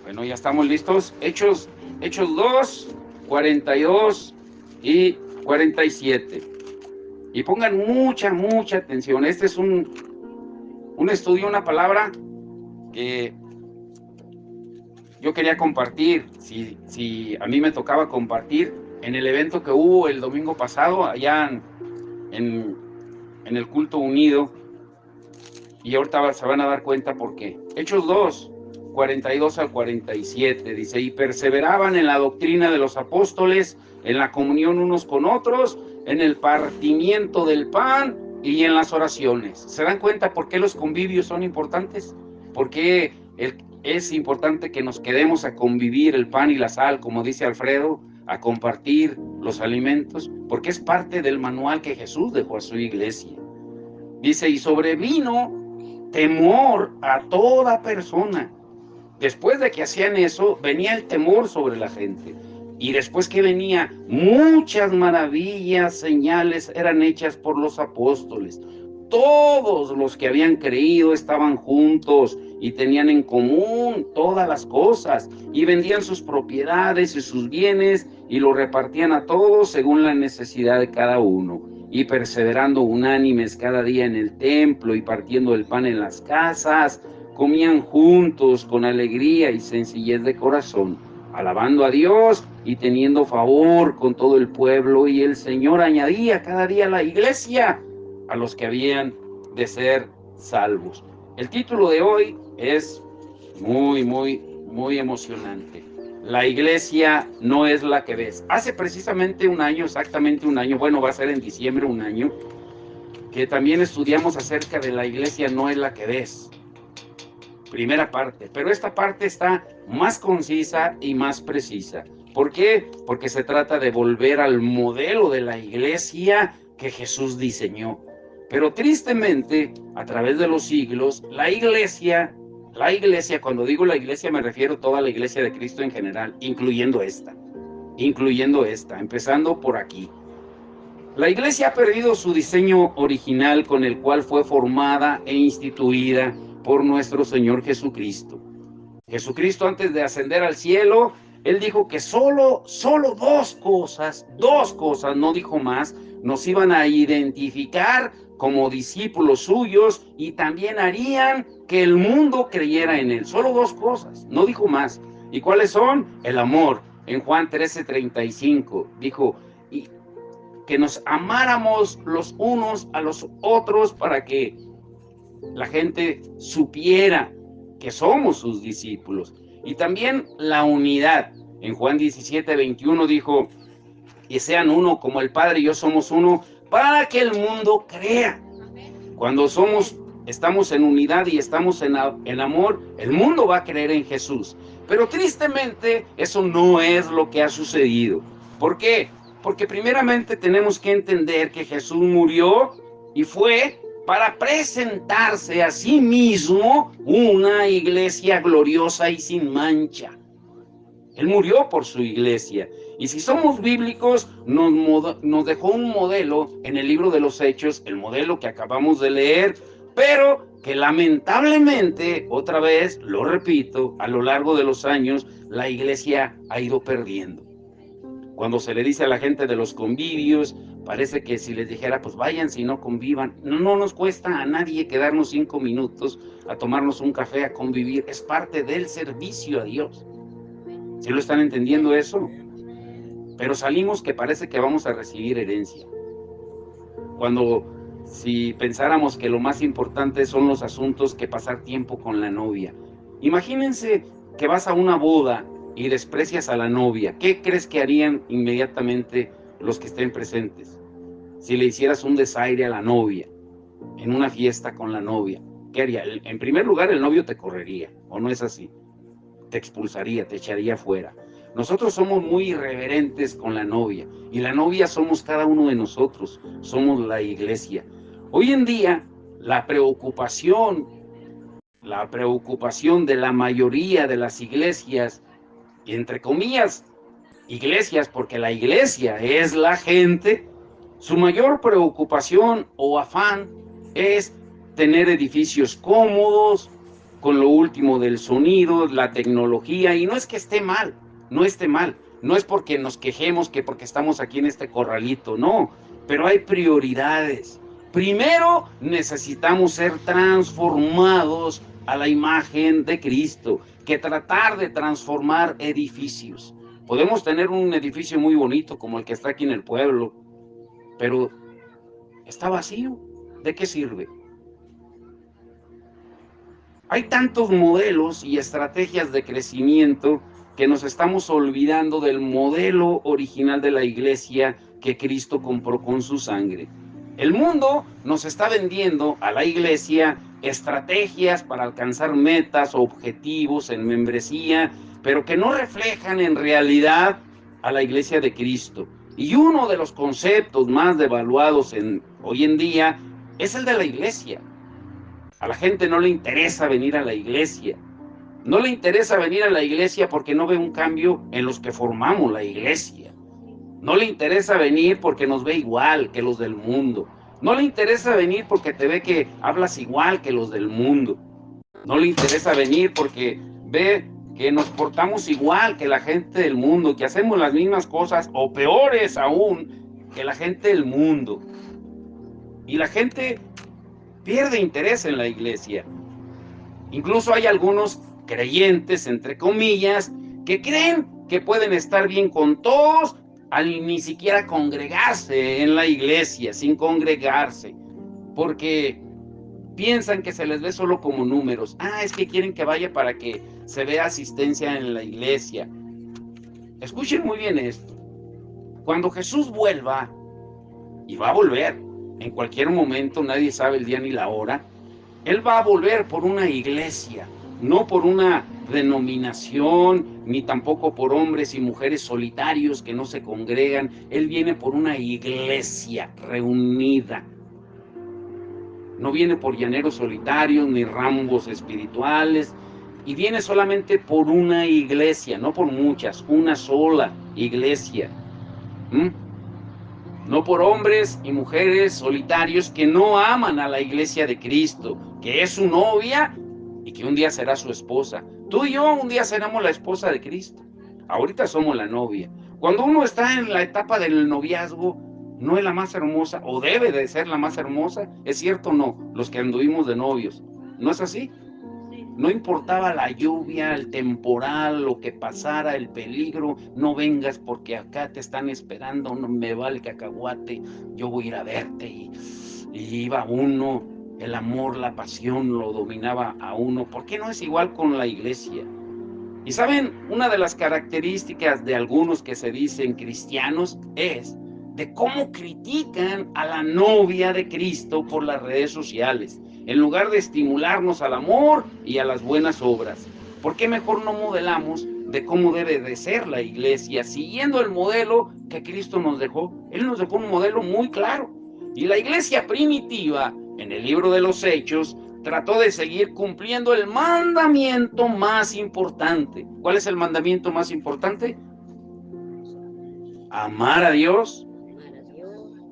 Bueno, ya estamos listos. Hechos 2, 42 y 47. Y pongan mucha atención. Este es un estudio, una palabra que yo quería compartir. Si a mí me tocaba compartir en el evento que hubo el domingo pasado, allá en el culto unido. Y ahorita se van a dar cuenta por qué. Hechos 2, 42 al 47, dice, y perseveraban en la doctrina de los apóstoles, en la comunión unos con otros, en el partimiento del pan y en las oraciones. ¿Se dan cuenta por qué los convivios son importantes? ¿Por qué es importante que nos quedemos a convivir el pan y la sal, como dice Alfredo, a compartir los alimentos? Porque es parte del manual que Jesús dejó a su iglesia. Dice, y sobrevino temor a toda persona. Después de que hacían eso, venía el temor sobre la gente. Y después que venía, muchas maravillas, señales eran hechas por los apóstoles. Todos los que habían creído estaban juntos y tenían en común todas las cosas, y vendían sus propiedades y sus bienes y lo repartían a todos según la necesidad de cada uno. Y perseverando unánimes cada día en el templo y partiendo el pan en las casas, comían juntos con alegría y sencillez de corazón, alabando a Dios y teniendo favor con todo el pueblo. Y el Señor añadía cada día a la iglesia a los que habían de ser salvos. El título de hoy es muy emocionante. La iglesia no es la que ves. Hace precisamente un año, exactamente un año, bueno, va a ser en diciembre un año, que también estudiamos acerca de la iglesia no es la que ves. Primera parte, pero esta parte está más concisa y más precisa. ¿Por qué? Porque se trata de volver al modelo de la iglesia que Jesús diseñó. Pero tristemente, a través de los siglos, la iglesia, cuando digo la iglesia me refiero a toda la iglesia de Cristo en general, incluyendo esta, empezando por aquí. La iglesia ha perdido su diseño original con el cual fue formada e instituida por nuestro Señor Jesucristo. Jesucristo, antes de ascender al cielo, Él dijo que solo dos cosas, no dijo más, nos iban a identificar como discípulos suyos y también harían que el mundo creyera en Él. Solo dos cosas, no dijo más. ¿Y cuáles son? El amor. En Juan 13:35 dijo, que nos amáramos los unos a los otros para que la gente supiera que somos sus discípulos. Y también la unidad. En Juan 17:21 dijo, y sean uno como el Padre y yo somos uno, para que el mundo crea. Cuando estamos en unidad y estamos en amor, el mundo va a creer en Jesús. Pero tristemente eso no es lo que ha sucedido. ¿Por qué? Porque primeramente tenemos que entender que Jesús murió y fue para presentarse a sí mismo una iglesia gloriosa y sin mancha. Él murió por su iglesia. Y si somos bíblicos, nos dejó un modelo en el libro de los Hechos, el modelo que acabamos de leer, pero que lamentablemente, otra vez, lo repito, a lo largo de los años, la iglesia ha ido perdiendo. Cuando se le dice a la gente de los convivios, parece que si les dijera, pues vayan, si no convivan. No nos cuesta a nadie quedarnos 5 minutos a tomarnos un café, a convivir. Es parte del servicio a Dios. ¿Sí lo están entendiendo eso? Pero salimos que parece que vamos a recibir herencia. Cuando si pensáramos que lo más importante son los asuntos que pasar tiempo con la novia. Imagínense que vas a una boda y desprecias a la novia. ¿Qué crees que harían inmediatamente los que estén presentes? Si le hicieras un desaire a la novia, en una fiesta con la novia, ¿qué haría? En primer lugar, el novio te correría, ¿o no es así? Te expulsaría, te echaría fuera. Nosotros somos muy irreverentes con la novia, y la novia somos cada uno de nosotros, somos la iglesia. Hoy en día, la preocupación de la mayoría de las iglesias, y entre comillas, iglesias, porque la iglesia es la gente, su mayor preocupación o afán es tener edificios cómodos, con lo último del sonido, la tecnología, y no es que esté mal, no esté mal, no es porque nos quejemos que porque estamos aquí en este corralito, no, pero hay prioridades. Primero necesitamos ser transformados a la imagen de Cristo, que tratar de transformar edificios. Podemos tener un edificio muy bonito como el que está aquí en el pueblo, pero está vacío. ¿De qué sirve? Hay tantos modelos y estrategias de crecimiento que nos estamos olvidando del modelo original de la iglesia que Cristo compró con su sangre. El mundo nos está vendiendo a la iglesia estrategias para alcanzar metas o objetivos en membresía, pero que no reflejan en realidad a la iglesia de Cristo. Y uno de los conceptos más devaluados hoy en día es el de la iglesia. A la gente no le interesa venir a la iglesia. No le interesa venir a la iglesia porque no ve un cambio en los que formamos la iglesia. No le interesa venir porque nos ve igual que los del mundo. No le interesa venir porque te ve que hablas igual que los del mundo. No le interesa venir porque ve que nos portamos igual que la gente del mundo, que hacemos las mismas cosas o peores aún que la gente del mundo. Y la gente pierde interés en la iglesia. Incluso hay algunos creyentes, entre comillas, que creen que pueden estar bien con todos al ni siquiera congregarse en la iglesia, sin congregarse, porque piensan que se les ve solo como números. Es que quieren que vaya para que se vea asistencia en la iglesia. Escuchen muy bien esto. Cuando Jesús vuelva, y va a volver en cualquier momento, nadie sabe el día ni la hora, Él va a volver por una iglesia, no por una denominación, ni tampoco por hombres y mujeres solitarios que no se congregan. Él viene por una iglesia reunida. No viene por llaneros solitarios ni rambos espirituales, y viene solamente por una iglesia, no por muchas, una sola iglesia. No por hombres y mujeres solitarios que no aman a la iglesia de Cristo, que es su novia y que un día será su esposa. Tú y yo un día seremos la esposa de Cristo. Ahorita somos la novia. Cuando uno está en la etapa del noviazgo, no es la más hermosa, o debe de ser la más hermosa. ¿Es cierto o no? Los que anduvimos de novios. ¿No es así? No importaba la lluvia, el temporal, lo que pasara, el peligro, no vengas porque acá te están esperando, no me vale cacahuate, yo voy a ir a verte. Y iba uno, el amor, la pasión lo dominaba a uno. ¿Por qué no es igual con la iglesia? Y saben, una de las características de algunos que se dicen cristianos es de cómo critican a la novia de Cristo por las redes sociales, en lugar de estimularnos al amor y a las buenas obras. ¿Por qué mejor no modelamos de cómo debe de ser la iglesia, siguiendo el modelo que Cristo nos dejó? Él nos dejó un modelo muy claro. Y la iglesia primitiva, en el libro de los Hechos, trató de seguir cumpliendo el mandamiento más importante. ¿Cuál es el mandamiento más importante? Amar a Dios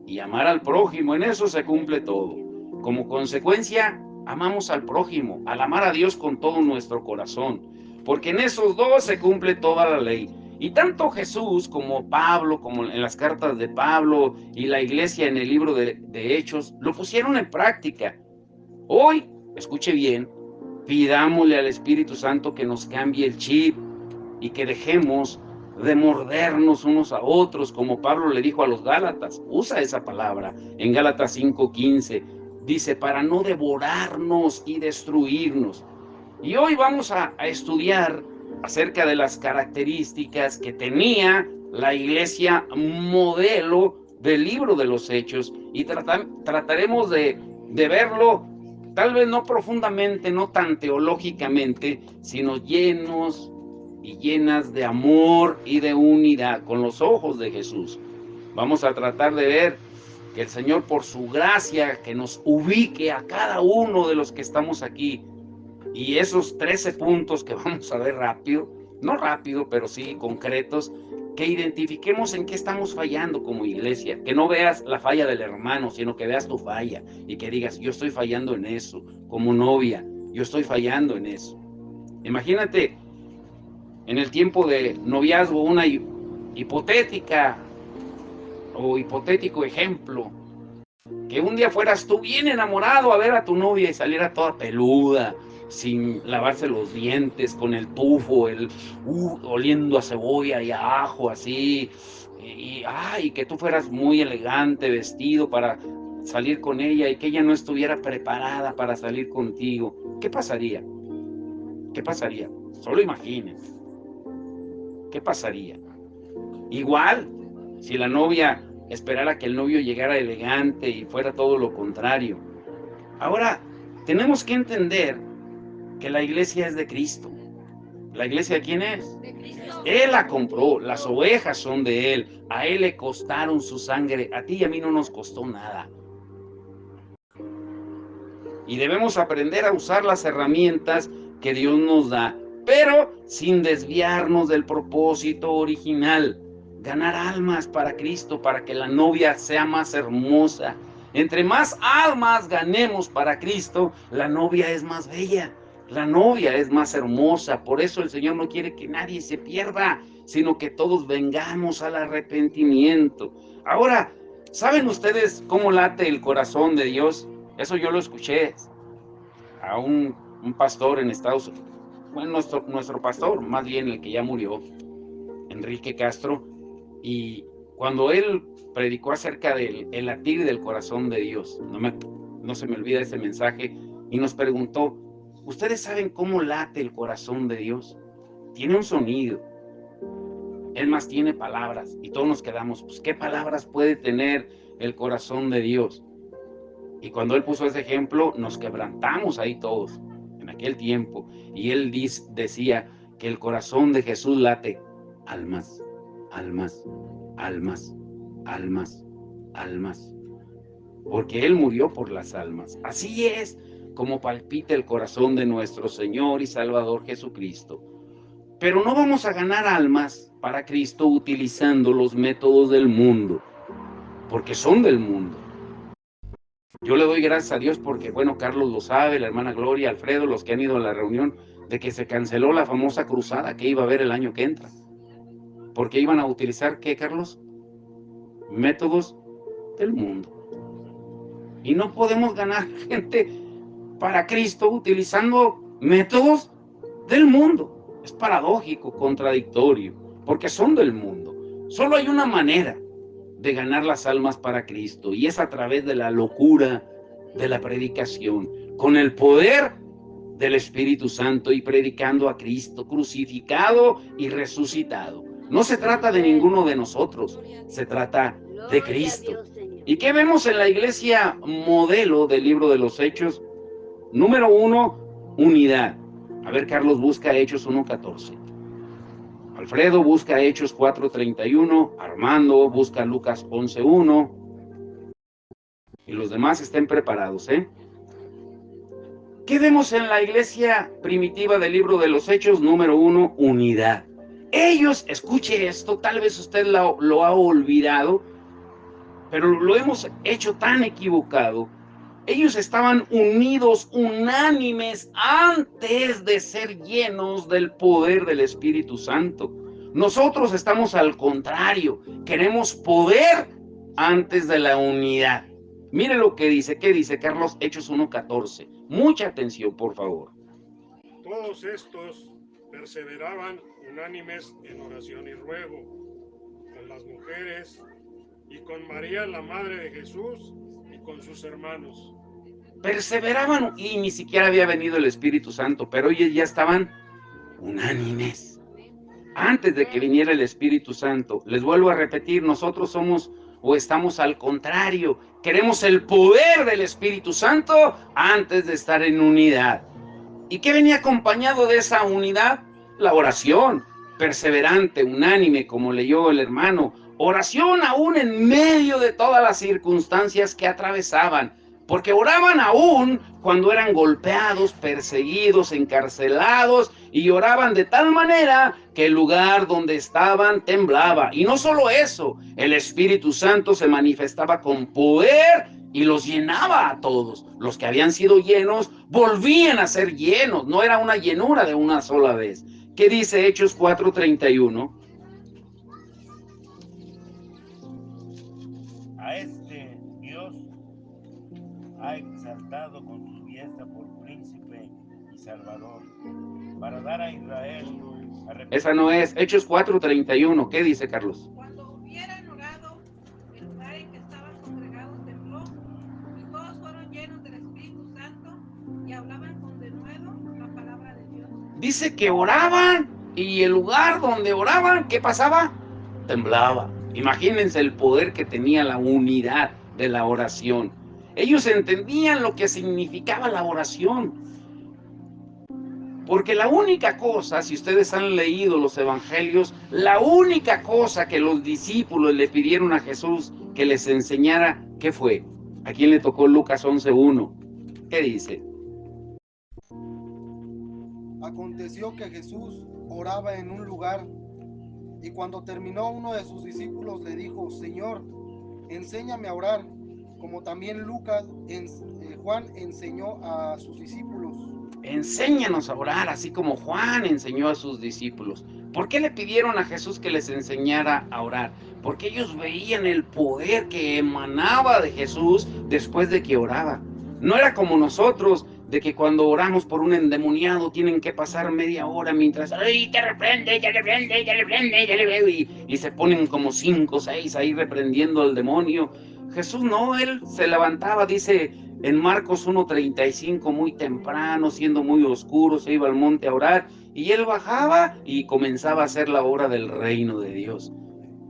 y amar al prójimo. En eso se cumple todo. Como consecuencia, amamos al prójimo, al amar a Dios con todo nuestro corazón, porque en esos dos se cumple toda la ley. Y tanto Jesús como Pablo, como en las cartas de Pablo y la iglesia en el libro de Hechos, lo pusieron en práctica. Hoy, escuche bien, pidámosle al Espíritu Santo que nos cambie el chip y que dejemos de mordernos unos a otros, como Pablo le dijo a los Gálatas. Usa esa palabra en Gálatas 5:15. Dice, para no devorarnos y destruirnos. Y hoy vamos a estudiar acerca de las características que tenía la iglesia modelo del libro de los Hechos, y trataremos de verlo, tal vez no profundamente, no tan teológicamente, sino llenos y llenas de amor y de unidad, con los ojos de Jesús. Vamos a tratar de ver que el Señor, por su gracia, que nos ubique a cada uno de los que estamos aquí. Y esos 13 puntos que vamos a ver rápido, no rápido, pero sí concretos, que identifiquemos en qué estamos fallando como iglesia. Que no veas la falla del hermano, sino que veas tu falla y que digas, yo estoy fallando en eso, como novia. yo estoy fallando en eso. Imagínate, en el tiempo de noviazgo, una hipotética o hipotético ejemplo, que un día fueras tú bien enamorado a ver a tu novia y saliera toda peluda, sin lavarse los dientes, con el tufo, oliendo a cebolla y a ajo así, y que tú fueras muy elegante vestido para salir con ella y que ella no estuviera preparada para salir contigo. ¿Qué pasaría? ¿Qué pasaría? Solo imaginen. ¿Qué pasaría? Igual, si la novia esperara que el novio llegara elegante y fuera todo lo contrario. Ahora, tenemos que entender que la iglesia es de Cristo. ¿La iglesia de quién es? De Cristo. Él la compró, las ovejas son de Él, a Él le costaron su sangre, a ti y a mí no nos costó nada. Y debemos aprender a usar las herramientas que Dios nos da, pero sin desviarnos del propósito original. Ganar almas para Cristo, para que la novia sea más hermosa. Entre más almas ganemos para Cristo, la novia es más bella, la novia es más hermosa. Por eso el Señor no quiere que nadie se pierda, sino que todos vengamos al arrepentimiento. Ahora, ¿saben ustedes cómo late el corazón de Dios? Eso yo lo escuché a un pastor en Estados Unidos. Bueno, nuestro pastor, más bien el que ya murió, Enrique Castro, y cuando él predicó acerca del latir del corazón de Dios, no se me olvida ese mensaje, y nos preguntó, ¿ustedes saben cómo late el corazón de Dios? Tiene un sonido, él más tiene palabras, y todos nos quedamos, pues, ¿qué palabras puede tener el corazón de Dios? Y cuando él puso ese ejemplo, nos quebrantamos ahí todos, en aquel tiempo, y él decía que el corazón de Jesús late, almas, almas, almas, almas, almas, porque Él murió por las almas. Así es como palpita el corazón de nuestro Señor y Salvador Jesucristo. Pero no vamos a ganar almas para Cristo utilizando los métodos del mundo, porque son del mundo. Yo le doy gracias a Dios porque, bueno, Carlos lo sabe, la hermana Gloria, Alfredo, los que han ido a la reunión, de que se canceló la famosa cruzada que iba a haber el año que entra. Porque iban a utilizar, ¿qué, Carlos? Métodos del mundo. Y no podemos ganar gente para Cristo utilizando métodos del mundo. Es paradójico, contradictorio, porque son del mundo. Solo hay una manera de ganar las almas para Cristo, y es a través de la locura de la predicación, con el poder del Espíritu Santo y predicando a Cristo crucificado y resucitado. No se trata de ninguno de nosotros, se trata de Cristo. ¿Y qué vemos en la iglesia modelo del libro de los Hechos? Número 1, unidad. A ver, Carlos, busca Hechos 1:14. Alfredo busca Hechos 4:31. Armando busca Lucas 11:1. Y los demás estén preparados, ¿eh? ¿Qué vemos en la iglesia primitiva del libro de los Hechos? Número 1, unidad. Ellos, escuche esto, tal vez usted lo ha olvidado, pero lo hemos hecho tan equivocado. Ellos estaban unidos, unánimes, antes de ser llenos del poder del Espíritu Santo. Nosotros estamos al contrario, queremos poder antes de la unidad. Mire lo que dice, ¿qué dice Carlos? Hechos 1:14. Mucha atención, por favor. Todos estos perseveraban unánimes en oración y ruego, con las mujeres y con María, la madre de Jesús, y con sus hermanos. Perseveraban y ni siquiera había venido el Espíritu Santo, pero ellos ya estaban unánimes. Antes de que viniera el Espíritu Santo, les vuelvo a repetir, nosotros somos o estamos al contrario. Queremos el poder del Espíritu Santo antes de estar en unidad. ¿Y qué venía acompañado de esa unidad? La oración, perseverante, unánime, como leyó el hermano. Oración aún en medio de todas las circunstancias que atravesaban, porque oraban aún cuando eran golpeados, perseguidos, encarcelados, y oraban de tal manera que el lugar donde estaban temblaba. Y no solo eso, el Espíritu Santo se manifestaba con poder y los llenaba a todos. Los que habían sido llenos volvían a ser llenos. No era una llenura de una sola vez. ¿Qué dice Hechos 4:31? A este Dios ha exaltado con su diestra por príncipe y salvador, para dar a Israel Esa no es. Hechos 4:31. ¿Qué dice, Carlos? Cuando hubieran orado, el lugar en que estaban congregados tembló, y todos fueron llenos del Espíritu Santo y hablaban con denuedo la palabra de Dios. Dice que oraban y el lugar donde oraban, ¿qué pasaba? Temblaba. Imagínense el poder que tenía la unidad de la oración. Ellos entendían lo que significaba la oración. Porque la única cosa, si ustedes han leído los evangelios, la única cosa que los discípulos le pidieron a Jesús que les enseñara, ¿qué fue? ¿A quién le tocó Lucas 11:1? ¿Qué dice? Aconteció que Jesús oraba en un lugar, y cuando terminó, uno de sus discípulos le dijo: Señor, enséñame a orar, como también Juan enseñó a sus discípulos. Enséñanos a orar, así como Juan enseñó a sus discípulos. ¿Por qué le pidieron a Jesús que les enseñara a orar? Porque ellos veían el poder que emanaba de Jesús después de que oraba. No era como nosotros, de que cuando oramos por un endemoniado tienen que pasar media hora mientras ¡ay, te reprende, te reprende, te reprende, te reprende! Y se ponen como 5 o 6 ahí reprendiendo al demonio. Jesús no, él se levantaba, dice en Marcos 1:35, muy temprano, siendo muy oscuro, se iba al monte a orar, y él bajaba y comenzaba a hacer la obra del reino de Dios,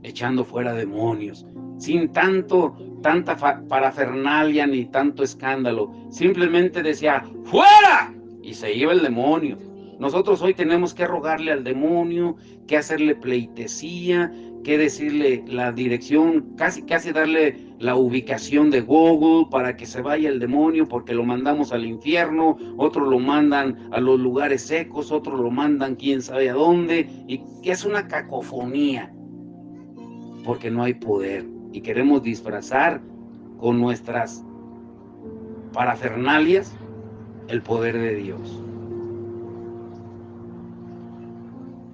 echando fuera demonios, sin tanta parafernalia ni tanto escándalo. Simplemente decía ¡fuera! Y se iba el demonio. Nosotros hoy tenemos que rogarle al demonio, que hacerle pleitesía, que decirle la dirección, casi darle la ubicación de Google para que se vaya el demonio, porque lo mandamos al infierno, otros lo mandan a los lugares secos, otros lo mandan quién sabe a dónde, y que es una cacofonía, porque no hay poder, y queremos disfrazar con nuestras parafernalias el poder de Dios.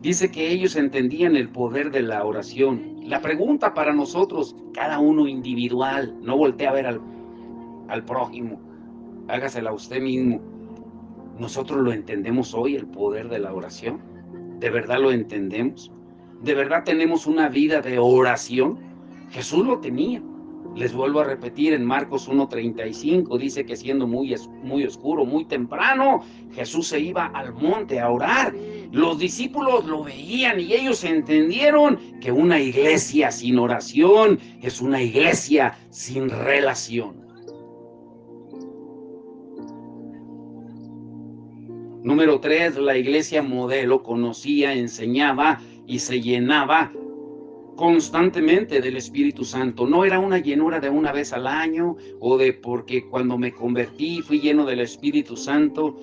Dice que ellos entendían el poder de la oración. La pregunta para nosotros, cada uno individual, no voltee a ver al prójimo, hágasela a usted mismo. ¿Nosotros lo entendemos hoy, el poder de la oración? ¿De verdad lo entendemos? ¿De verdad tenemos una vida de oración? Jesús lo tenía. Les vuelvo a repetir, en Marcos 1:35 dice que siendo muy oscuro, muy temprano, Jesús se iba al monte a orar. Los discípulos lo veían y ellos entendieron que una iglesia sin oración es una iglesia sin relación. Número 3, la iglesia modelo conocía, enseñaba y se llenaba constantemente del Espíritu Santo. No era una llenura de una vez al año o de porque cuando me convertí fui lleno del Espíritu Santo.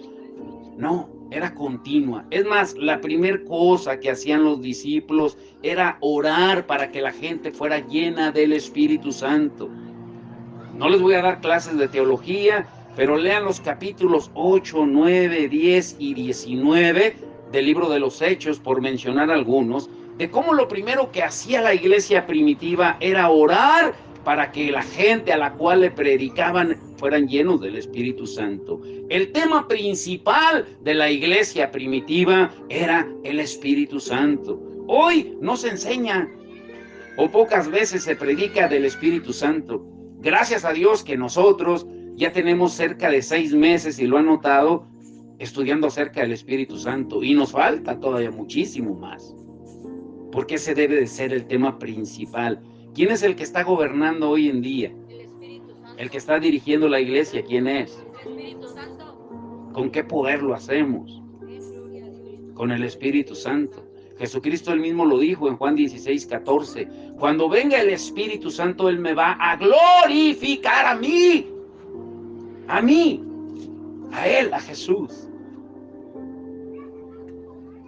No, era continua. Es más, la primera cosa que hacían los discípulos era orar para que la gente fuera llena del Espíritu Santo. No les voy a dar clases de teología, pero lean los capítulos 8, 9, 10 y 19 del libro de los Hechos, por mencionar algunos, de cómo lo primero que hacía la iglesia primitiva era orar para que la gente a la cual le predicaban fueran llenos del Espíritu Santo. El tema principal de la iglesia primitiva era el Espíritu Santo. Hoy no se enseña o pocas veces se predica del Espíritu Santo. Gracias a Dios que nosotros ya tenemos cerca de 6 meses, y lo han notado, estudiando acerca del Espíritu Santo, y nos falta todavía muchísimo más, porque ese debe de ser el tema principal. ¿Quién es el que está gobernando hoy en día? El Espíritu Santo. El que está dirigiendo la iglesia, ¿quién es? El Espíritu Santo. ¿Con qué poder lo hacemos? Gloria a Dios. Con el Espíritu Santo. Jesucristo él mismo lo dijo en Juan 16:14. Cuando venga el Espíritu Santo, él me va a glorificar a mí. A mí. A él, a Jesús.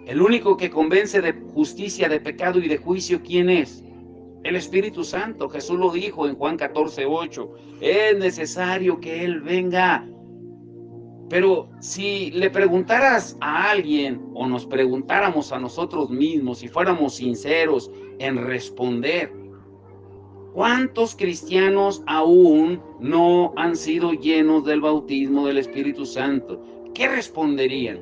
El único que convence de justicia, de pecado y de juicio, ¿quién es? El Espíritu Santo. Jesús lo dijo en Juan 14:8. Es necesario que Él venga. Pero si le preguntaras a alguien o nos preguntáramos a nosotros mismos, si fuéramos sinceros en responder, ¿cuántos cristianos aún no han sido llenos del bautismo del Espíritu Santo? ¿Qué responderían?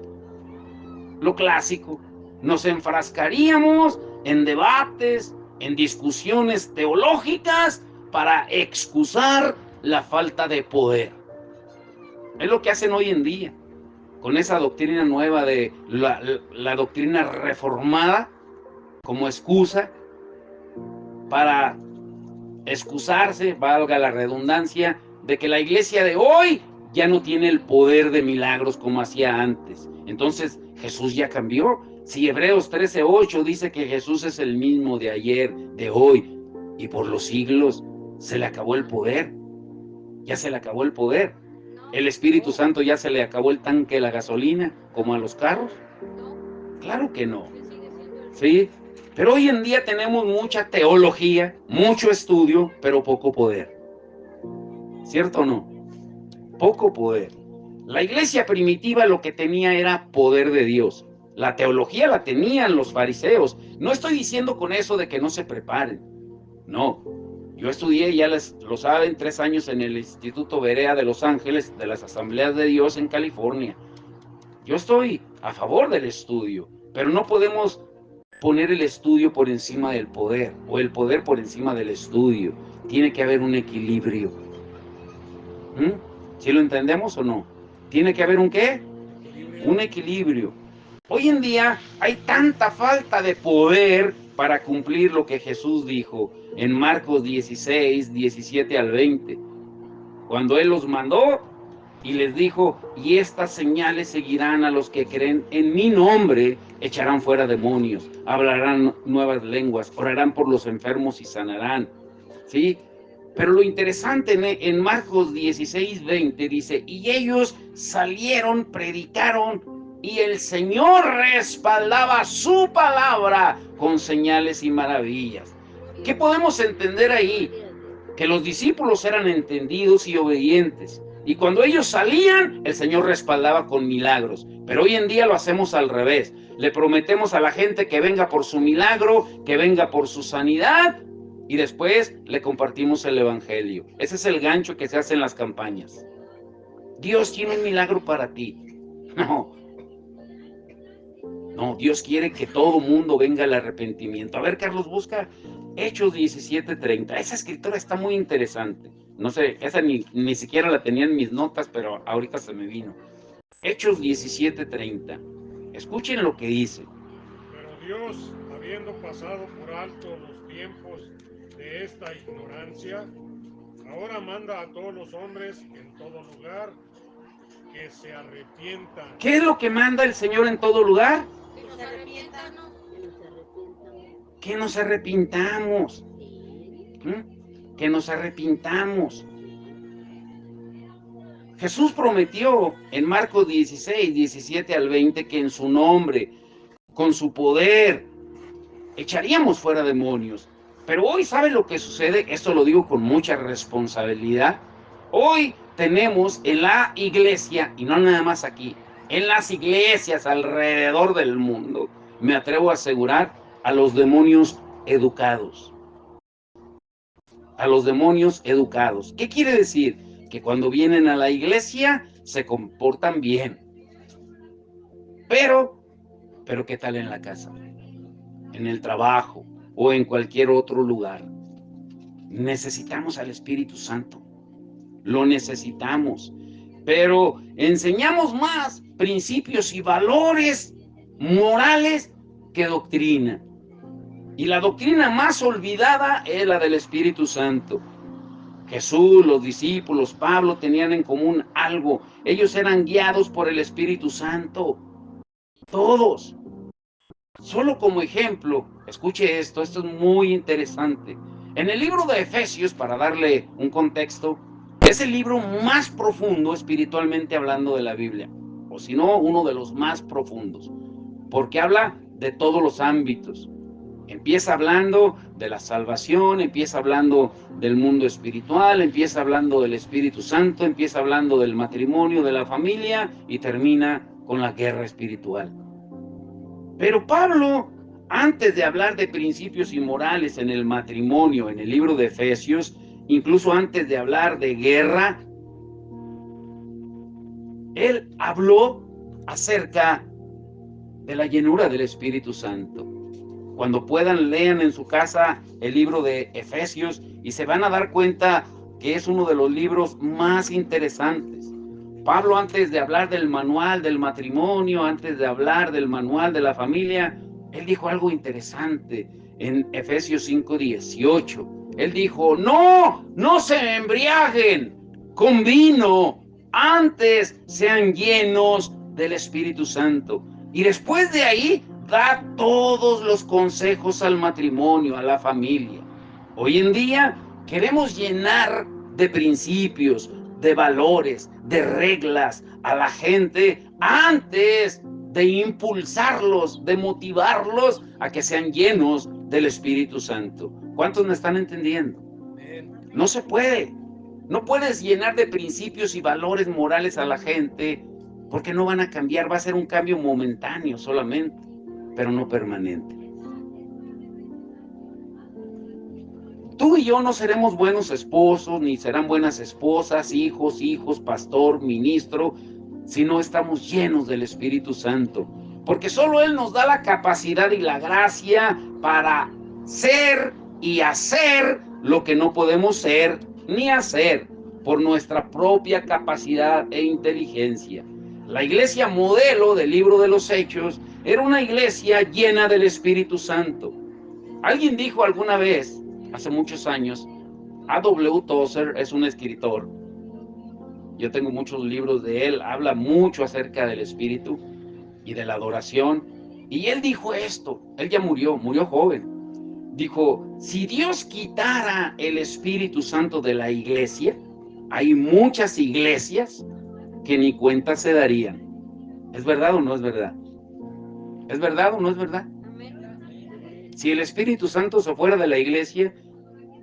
Lo clásico, nos enfrascaríamos en debates, en discusiones teológicas para excusar la falta de poder. Es lo que hacen hoy en día, con esa doctrina nueva de la doctrina reformada, como excusa para excusarse, valga la redundancia, de que la iglesia de hoy ya no tiene el poder de milagros como hacía antes. Entonces, Jesús ya cambió. Si Hebreos 13:8 dice que Jesús es el mismo de ayer, de hoy y por los siglos, se le acabó el poder. Ya se le acabó el poder. El Espíritu Santo ya se le acabó el tanque de la gasolina, como a los carros. Claro que no. Sí. Pero hoy en día tenemos mucha teología, mucho estudio, pero poco poder. ¿Cierto o no? Poco poder. La iglesia primitiva lo que tenía era poder de Dios. La teología la tenían los fariseos. No estoy diciendo con eso de que no se preparen. No. Yo estudié, ya lo saben, 3 años en el Instituto Berea de Los Ángeles, de las Asambleas de Dios en California. Yo estoy a favor del estudio, pero no podemos poner el estudio por encima del poder, o el poder por encima del estudio. Tiene que haber un equilibrio. ¿Sí lo entendemos o no? ¿Tiene que haber un qué? Un equilibrio. Hoy en día hay tanta falta de poder para cumplir lo que Jesús dijo en Marcos 16, 17 al 20. Cuando Él los mandó y les dijo, y estas señales seguirán a los que creen en mi nombre, echarán fuera demonios, hablarán nuevas lenguas, orarán por los enfermos y sanarán. ¿Sí? Pero lo interesante en Marcos 16, 20 dice, y ellos salieron, predicaron, y el Señor respaldaba su palabra con señales y maravillas. ¿Qué podemos entender ahí? Que los discípulos eran entendidos y obedientes. Y cuando ellos salían, el Señor respaldaba con milagros. Pero hoy en día lo hacemos al revés. Le prometemos a la gente que venga por su milagro, que venga por su sanidad, y después le compartimos el evangelio. Ese es el gancho que se hace en las campañas. Dios tiene un milagro para ti. No, Dios quiere que todo mundo venga al arrepentimiento. A ver, Carlos, busca Hechos 17:30. Esa escritura está muy interesante. No sé, esa ni siquiera la tenía en mis notas, pero ahorita se me vino. Hechos 17:30. Escuchen lo que dice. Pero Dios, habiendo pasado por alto los tiempos de esta ignorancia, ahora manda a todos los hombres en todo lugar que se arrepientan. ¿Qué es lo que manda el Señor en todo lugar? Que nos arrepientan. Que nos arrepintamos. Que nos arrepintamos. Jesús prometió en Marcos 16, 17 al 20 que en su nombre, con su poder, echaríamos fuera demonios. Pero hoy, ¿sabe lo que sucede? Esto lo digo con mucha responsabilidad. Hoy tenemos en la iglesia, y no nada más aquí, en las iglesias alrededor del mundo, me atrevo a asegurar, a los demonios educados. A los demonios educados. ¿Qué quiere decir? Que cuando vienen a la iglesia se comportan bien. Pero ¿qué tal en la casa? En el trabajo o en cualquier otro lugar. Necesitamos al Espíritu Santo. Lo necesitamos. Pero enseñamos más principios y valores morales que doctrina. Y la doctrina más olvidada es la del Espíritu Santo. Jesús, los discípulos, Pablo tenían en común algo. Ellos eran guiados por el Espíritu Santo. Todos. Solo como ejemplo, escuche esto es muy interesante. En el libro de Efesios, para darle un contexto, es el libro más profundo espiritualmente hablando de la Biblia. O si no, uno de los más profundos. Porque habla de todos los ámbitos. Empieza hablando de la salvación, empieza hablando del mundo espiritual, empieza hablando del Espíritu Santo, empieza hablando del matrimonio, de la familia y termina con la guerra espiritual. Pero Pablo, antes de hablar de principios inmorales en el matrimonio, en el libro de Efesios, incluso antes de hablar de guerra, él habló acerca de la llenura del Espíritu Santo. Cuando puedan, lean en su casa el libro de Efesios y se van a dar cuenta que es uno de los libros más interesantes. Pablo, antes de hablar del manual del matrimonio, antes de hablar del manual de la familia, él dijo algo interesante en Efesios 5:18. Él dijo, no se embriaguen con vino, antes sean llenos del Espíritu Santo. Y después de ahí, da todos los consejos al matrimonio, a la familia. Hoy en día queremos llenar de principios, de valores, de reglas a la gente antes de impulsarlos, de motivarlos a que sean llenos del Espíritu Santo. ¿Cuántos me están entendiendo? No se puede. No puedes llenar de principios y valores morales a la gente porque no van a cambiar. Va a ser un cambio momentáneo solamente, pero no permanente. Tú y yo no seremos buenos esposos, ni serán buenas esposas, hijos, pastor, ministro, si no estamos llenos del Espíritu Santo. Porque solo Él nos da la capacidad y la gracia para ser y hacer lo que no podemos ser ni hacer por nuestra propia capacidad e inteligencia. La iglesia modelo del libro de los Hechos era una iglesia llena del Espíritu Santo. Alguien dijo alguna vez, hace muchos años, A.W. Tozer es un escritor. Yo tengo muchos libros de él, habla mucho acerca del Espíritu y de la adoración. Y él dijo esto, él ya murió joven. Dijo, si Dios quitara el Espíritu Santo de la iglesia, hay muchas iglesias que ni cuenta se darían. ¿Es verdad o no es verdad? ¿Es verdad o no es verdad? Si el Espíritu Santo se fuera de la iglesia,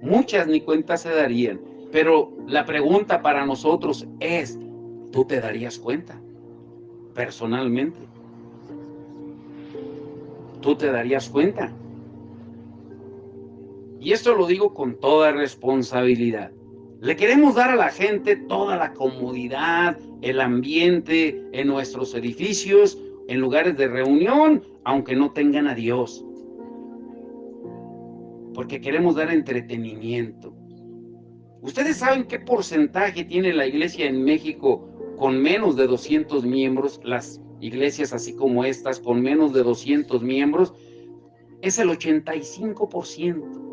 muchas ni cuenta se darían. Pero la pregunta para nosotros es, ¿tú te darías cuenta? Personalmente. ¿Tú te darías cuenta? Y esto lo digo con toda responsabilidad. Le queremos dar a la gente toda la comodidad, el ambiente en nuestros edificios, en lugares de reunión, aunque no tengan a Dios. Porque queremos dar entretenimiento. ¿Ustedes saben qué porcentaje tiene la iglesia en México con menos de 200 miembros? Las iglesias así como estas, con menos de 200 miembros, es el 85%.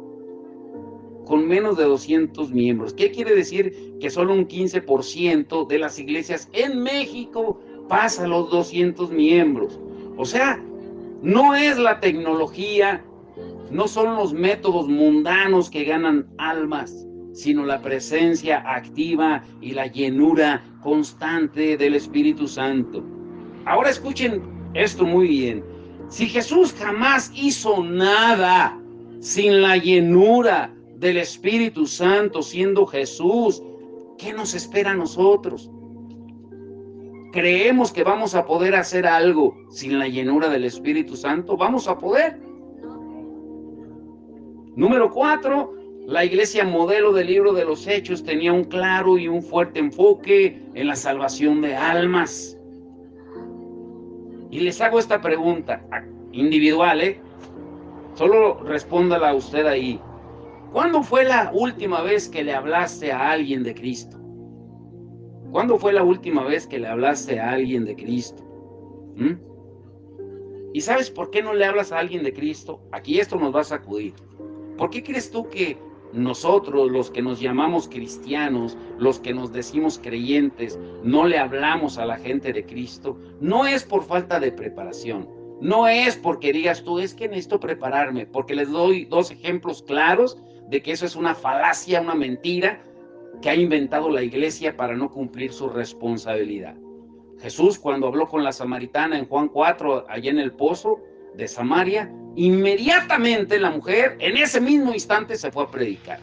Con menos de 200 miembros. ¿Qué quiere decir? Que solo un 15% de las iglesias en México pasa los 200 miembros. O sea, no es la tecnología, no son los métodos mundanos que ganan almas, sino la presencia activa y la llenura constante del Espíritu Santo. Ahora escuchen esto muy bien. Si Jesús jamás hizo nada sin la llenura del Espíritu Santo, siendo Jesús, ¿qué nos espera a nosotros? ¿Creemos que vamos a poder hacer algo sin la llenura del Espíritu Santo? ¿Vamos a poder? Número 4, la iglesia modelo del libro de los Hechos tenía un claro y un fuerte enfoque en la salvación de almas. Y les hago esta pregunta individual, Solo respóndala usted ahí. ¿Cuándo fue la última vez que le hablaste a alguien de Cristo? ¿Cuándo fue la última vez que le hablaste a alguien de Cristo? ¿Y sabes por qué no le hablas a alguien de Cristo? Aquí esto nos va a sacudir. ¿Por qué crees tú que nosotros, los que nos llamamos cristianos, los que nos decimos creyentes, no le hablamos a la gente de Cristo? No es por falta de preparación. No es porque digas tú, es que necesito prepararme, porque les doy 2 ejemplos claros de que eso es una falacia, una mentira que ha inventado la iglesia para no cumplir su responsabilidad. Jesús, cuando habló con la samaritana en Juan 4, allá en el pozo de Samaria, Inmediatamente la mujer, en ese mismo instante, se fue a predicar.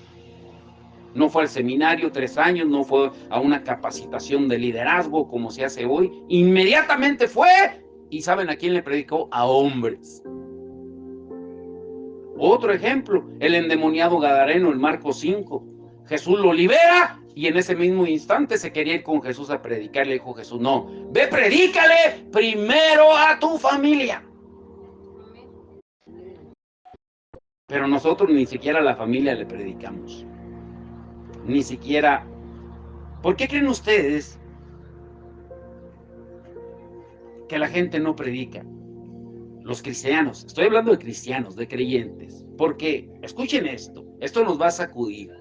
No fue al seminario 3 años, no fue a una capacitación de liderazgo como se hace hoy. Inmediatamente fue, y ¿saben a quién le predicó? A hombres. Otro ejemplo, el endemoniado gadareno en Marcos 5. Jesús lo libera y en ese mismo instante se quería ir con Jesús a predicar. Le dijo Jesús, no, ve, predícale primero a tu familia. Pero nosotros ni siquiera a la familia le predicamos. Ni siquiera. ¿Por qué creen ustedes que la gente no predica? Los cristianos, estoy hablando de cristianos, de creyentes. Porque, escuchen esto nos va a sacudir.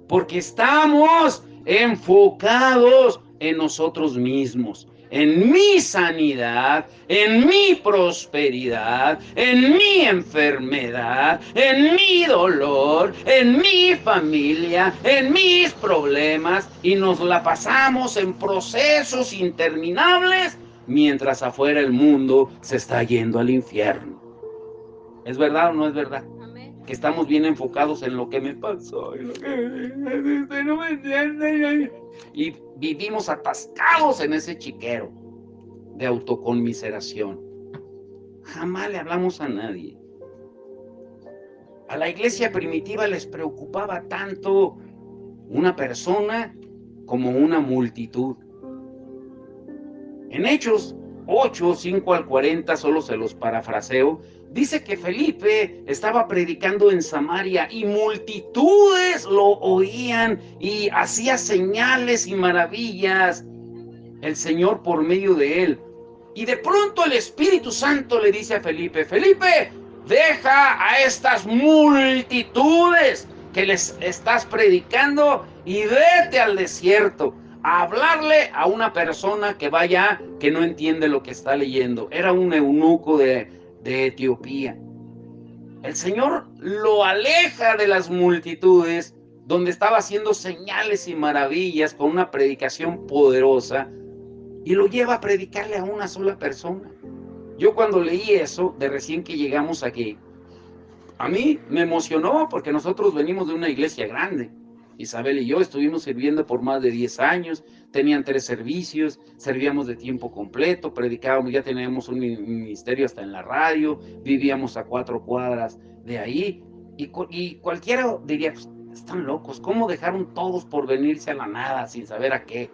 Porque estamos enfocados en nosotros mismos, en mi sanidad, en mi prosperidad, en mi enfermedad, en mi dolor, en mi familia, en mis problemas, y nos la pasamos en procesos interminables mientras afuera el mundo se está yendo al infierno. ¿Es verdad o no es verdad? Que estamos bien enfocados en lo que me pasó, en lo que no me entiende, y vivimos atascados en ese chiquero de autoconmiseración. Jamás le hablamos a nadie. A la iglesia primitiva les preocupaba tanto una persona como una multitud. En Hechos 8, 5 al 40, solo se los parafraseo, dice que Felipe estaba predicando en Samaria y multitudes lo oían y hacía señales y maravillas el Señor por medio de él. Y de pronto el Espíritu Santo le dice a Felipe, Felipe, deja a estas multitudes que les estás predicando y vete al desierto a hablarle a una persona que vaya, que no entiende lo que está leyendo. Era un eunuco de Etiopía. El Señor lo aleja de las multitudes donde estaba haciendo señales y maravillas con una predicación poderosa y lo lleva a predicarle a una sola persona. Yo cuando leí eso, de recién que llegamos aquí, a mí me emocionó porque nosotros venimos de una iglesia grande. Isabel y yo estuvimos sirviendo por más de 10 años, tenían 3 servicios, servíamos de tiempo completo, predicábamos, ya teníamos un ministerio hasta en la radio, vivíamos a 4 cuadras de ahí, y cualquiera diría, pues, están locos, ¿cómo dejaron todos por venirse a la nada sin saber a qué?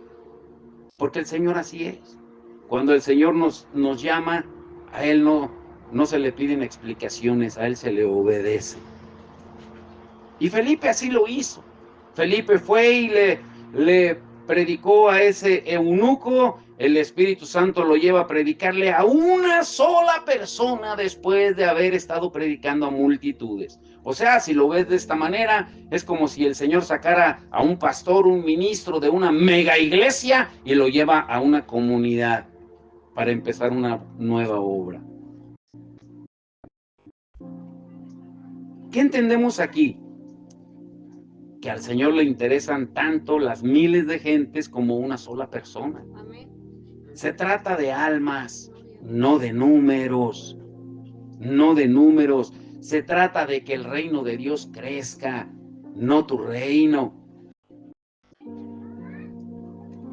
Porque el Señor así es. Cuando el Señor nos llama, a Él no se le piden explicaciones, a Él se le obedece. Y Felipe así lo hizo. Felipe fue y le predicó a ese eunuco, el Espíritu Santo lo lleva a predicarle a una sola persona después de haber estado predicando a multitudes. O sea, si lo ves de esta manera, es como si el Señor sacara a un pastor, un ministro de una mega iglesia y lo lleva a una comunidad para empezar una nueva obra. ¿Qué entendemos aquí? Que al Señor le interesan tanto las miles de gentes como una sola persona. Amén. Se trata de almas, no de números, no de números. Se trata de que el reino de Dios crezca, no tu reino.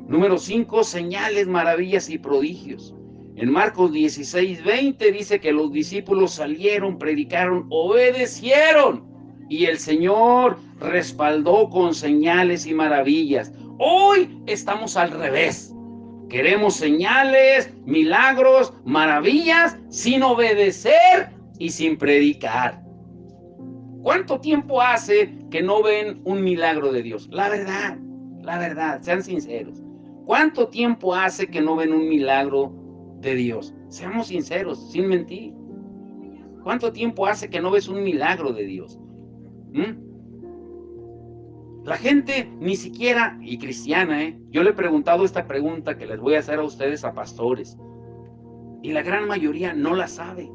Número 5, señales, maravillas y prodigios. En Marcos 16:20 dice que los discípulos salieron, predicaron, obedecieron. Y el Señor respaldó con señales y maravillas. Hoy estamos al revés. Queremos señales, milagros, maravillas, sin obedecer y sin predicar. ¿Cuánto tiempo hace que no ven un milagro de Dios? La verdad, sean sinceros. ¿Cuánto tiempo hace que no ven un milagro de Dios? Seamos sinceros, sin mentir. ¿Cuánto tiempo hace que no ves un milagro de Dios? La gente ni siquiera, y cristiana, yo le he preguntado esta pregunta que les voy a hacer a ustedes, a pastores, y la gran mayoría no la sabe.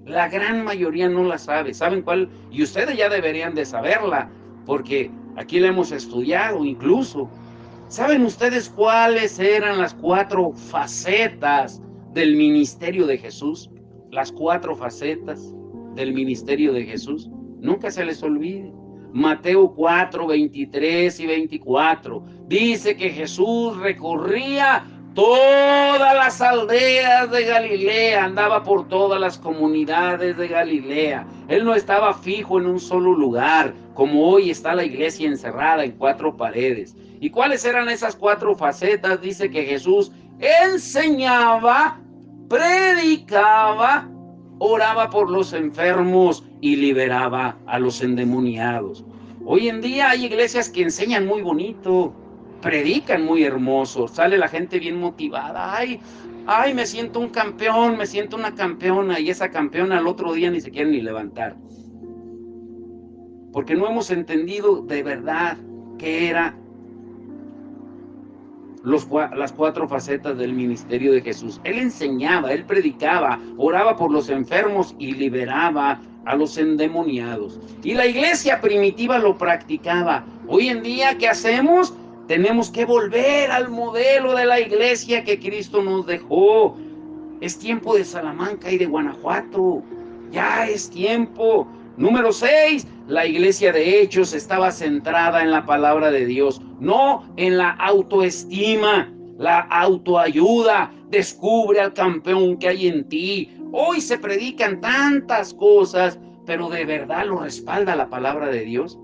La gran mayoría no la sabe. ¿Saben cuál? Y ustedes ya deberían de saberla, porque aquí la hemos estudiado incluso. ¿Saben ustedes cuáles eran las 4 facetas del ministerio de Jesús? Las 4 facetas. del ministerio de Jesús. Nunca se les olvide. Mateo 4, 23 y 24 dice que Jesús recorría todas las aldeas de Galilea, andaba por todas las comunidades de Galilea. Él no estaba fijo en un solo lugar, como hoy está la iglesia encerrada en 4 paredes. ¿Y cuáles eran esas 4 facetas? Dice que Jesús enseñaba, predicaba, oraba por los enfermos y liberaba a los endemoniados. Hoy en día hay iglesias que enseñan muy bonito, predican muy hermoso, sale la gente bien motivada. Ay, me siento un campeón, me siento una campeona, y esa campeona al otro día ni se quiere ni levantar. Porque no hemos entendido de verdad qué era las 4 facetas del ministerio de Jesús. Él enseñaba, él predicaba, oraba por los enfermos y liberaba a los endemoniados. Y la iglesia primitiva lo practicaba. Hoy en día, ¿qué hacemos? Tenemos que volver al modelo de la iglesia que Cristo nos dejó. Es tiempo de Salamanca y de Guanajuato. Ya es tiempo. Número 6, la iglesia de Hechos estaba centrada en la palabra de Dios, no en la autoestima, la autoayuda. Descubre al campeón que hay en ti. Hoy se predican tantas cosas, pero ¿de verdad lo respalda la palabra de Dios?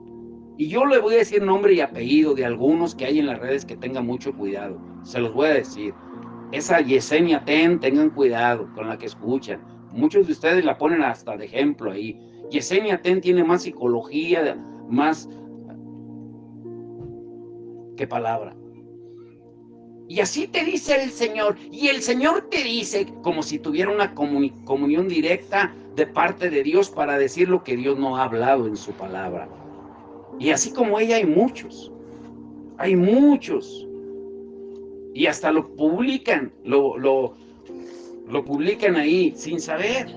Y yo le voy a decir nombre y apellido de algunos que hay en las redes, que tengan mucho cuidado. Se los voy a decir. Esa Yesenia Ten, tengan cuidado con la que escuchan. Muchos de ustedes la ponen hasta de ejemplo ahí. Yesenia Ten tiene más psicología, más que palabra. Y así te dice el Señor. Y el Señor te dice como si tuviera una comunión directa de parte de Dios para decir lo que Dios no ha hablado en su palabra. Y así como ella hay muchos. Hay muchos. Y hasta lo publican, lo publican ahí sin saber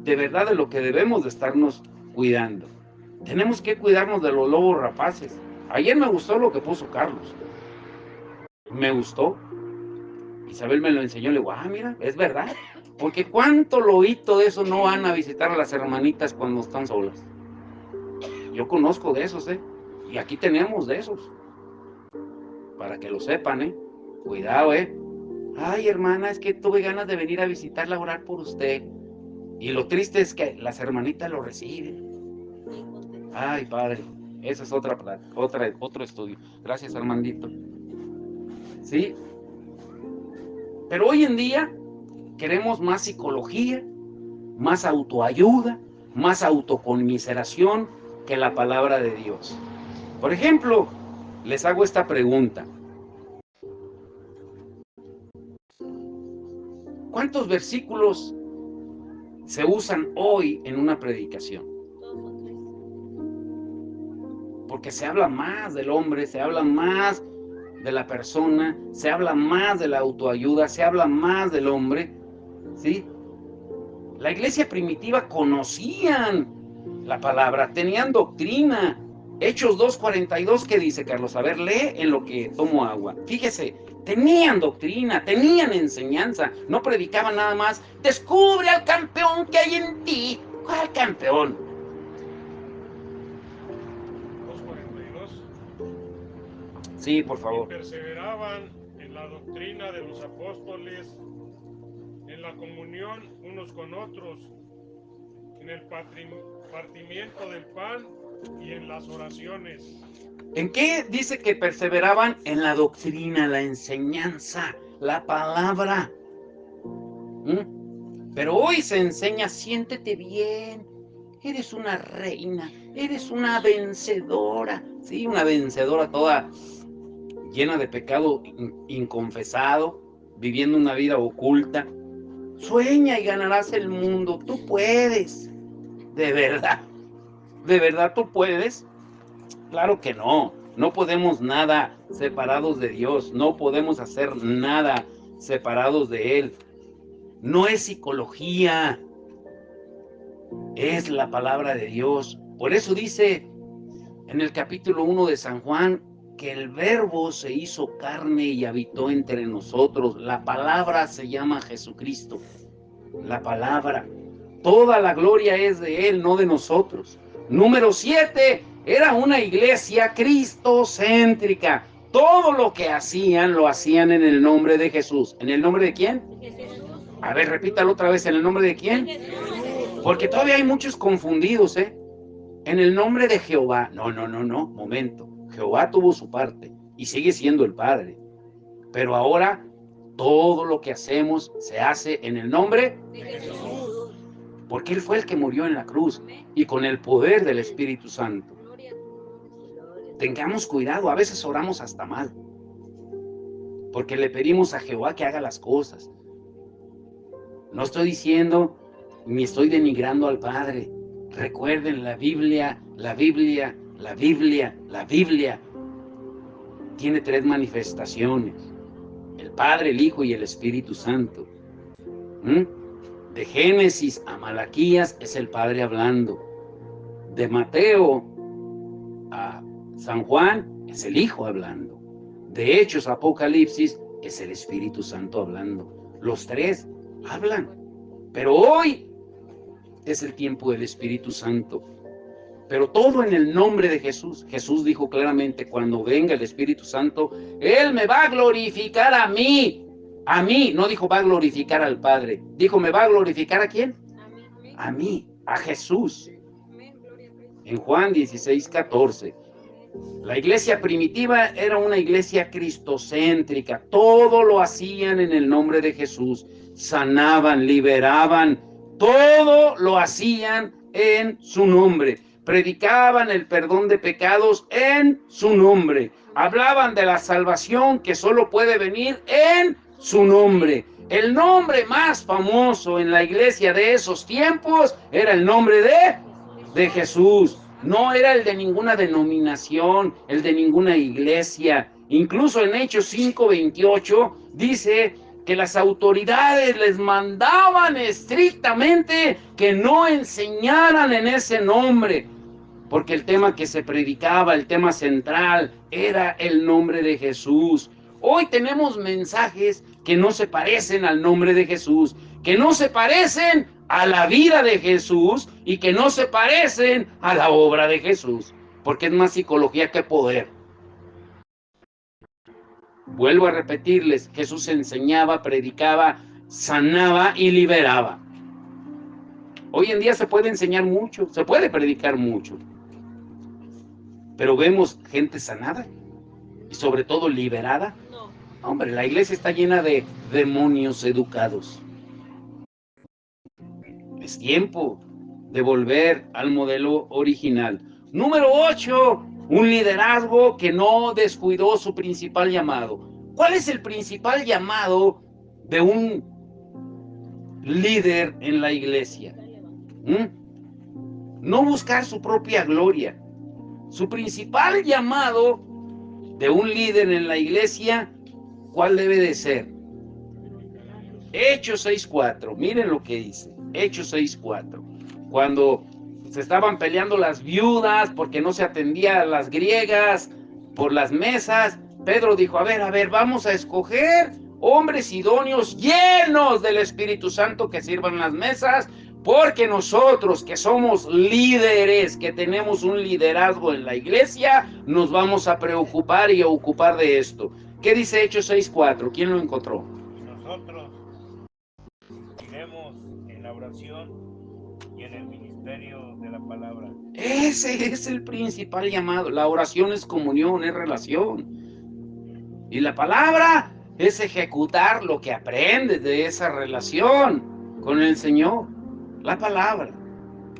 de verdad de lo que debemos de estarnos cuidando. Tenemos que cuidarnos de los lobos rapaces. Ayer me gustó lo que puso Carlos. Me gustó. Isabel me lo enseñó. Le digo, mira, es verdad. Porque cuánto lobito de eso no van a visitar a las hermanitas cuando están solas. Yo conozco de esos, y aquí tenemos de esos. Para que lo sepan, Cuidado, Ay, hermana, es que tuve ganas de venir a visitarla, a orar por usted. Y lo triste es que las hermanitas lo reciben. Ay, padre, ese es otro estudio. Gracias, Armandito. Sí. Pero hoy en día queremos más psicología, más autoayuda, más autoconmiseración que la palabra de Dios. Por ejemplo, les hago esta pregunta. ¿Cuántos versículos se usan hoy en una predicación? Porque se habla más del hombre, se habla más de la persona, se habla más de la autoayuda, se habla más del hombre, ¿sí? La iglesia primitiva conocían la palabra, tenían doctrina. Hechos 2:42, ¿qué dice, Carlos? A ver, lee en lo que tomo agua. Fíjese, tenían doctrina, tenían enseñanza, no predicaban nada más. Descubre al campeón que hay en ti. ¿Cuál campeón? 2:42. Sí, por favor. Y perseveraban en la doctrina de los apóstoles, en la comunión unos con otros, en el partimiento del pan y en las oraciones. ¿En qué dice que perseveraban? En la doctrina, la enseñanza, la palabra. Pero hoy se enseña, siéntete bien, eres una reina, eres una vencedora. Sí, una vencedora toda llena de pecado inconfesado, viviendo una vida oculta. Sueña y ganarás el mundo. Tú puedes. De verdad tú puedes. Claro que no. No podemos nada separados de Dios. No podemos hacer nada separados de Él. No es psicología. Es la palabra de Dios. Por eso dice en el capítulo 1 de San Juan que el verbo se hizo carne y habitó entre nosotros. La palabra se llama Jesucristo. La palabra. Toda la gloria es de Él, no de nosotros. Número 7, era una iglesia cristocéntrica. Todo lo que hacían, lo hacían en el nombre de Jesús. ¿En el nombre de quién? Jesús. A ver, repítalo otra vez, ¿en el nombre de quién? Porque todavía hay muchos confundidos, ¿eh? En el nombre de Jehová. No, momento. Jehová tuvo su parte y sigue siendo el Padre. Pero ahora todo lo que hacemos se hace en el nombre De Jesús. porque Él fue el que murió en la cruz y con el poder del Espíritu Santo. Tengamos cuidado, a veces oramos hasta mal, porque le pedimos a Jehová que haga las cosas. No estoy diciendo ni estoy denigrando al Padre. Recuerden, la Biblia tiene 3 manifestaciones: el Padre, el Hijo y el Espíritu Santo. De Génesis a Malaquías es el Padre hablando. De Mateo a San Juan es el Hijo hablando. De Hechos a Apocalipsis es el Espíritu Santo hablando. Los 3 hablan. Pero hoy es el tiempo del Espíritu Santo. Pero todo en el nombre de Jesús. Jesús dijo claramente: cuando venga el Espíritu Santo, Él me va a glorificar a mí. A mí, no dijo va a glorificar al Padre. Dijo, ¿me va a glorificar a quién? A mí, a Jesús. En Juan 16:14. La iglesia primitiva era una iglesia cristocéntrica. Todo lo hacían en el nombre de Jesús. Sanaban, liberaban. Todo lo hacían en su nombre. Predicaban el perdón de pecados en su nombre. Hablaban de la salvación que solo puede venir en su nombre. El nombre más famoso en la iglesia de esos tiempos era el nombre de Jesús. No era el de ninguna denominación, el de ninguna iglesia. Incluso en Hechos 5:28 dice que las autoridades les mandaban estrictamente que no enseñaran en ese nombre, porque el tema que se predicaba, el tema central, era el nombre de Jesús. Hoy tenemos mensajes que no se parecen al nombre de Jesús, que no se parecen a la vida de Jesús y que no se parecen a la obra de Jesús, porque es más psicología que poder. Vuelvo a repetirles, Jesús enseñaba, predicaba, sanaba y liberaba. Hoy en día se puede enseñar mucho, se puede predicar mucho, pero vemos gente sanada y sobre todo liberada. No. Hombre, la iglesia está llena de demonios educados. Es tiempo de volver al modelo original. Número 8, un liderazgo que no descuidó su principal llamado. ¿Cuál es el principal llamado de un líder en la iglesia? No buscar su propia gloria. Su principal llamado de un líder en la iglesia, ¿cuál debe de ser? Hechos 6:4, miren lo que dice, Hechos 6:4. Cuando se estaban peleando las viudas porque no se atendía a las griegas por las mesas, Pedro dijo, a ver, vamos a escoger hombres idóneos llenos del Espíritu Santo que sirvan las mesas, porque nosotros que somos líderes, que tenemos un liderazgo en la iglesia, nos vamos a preocupar y a ocupar de esto. ¿Qué dice Hechos 6:4? ¿Quién lo encontró? Y nosotros iremos en la oración y en el ministerio de la palabra. Ese es el principal llamado. La oración es comunión, es relación. Y la palabra es ejecutar lo que aprendes de esa relación con el Señor. La palabra.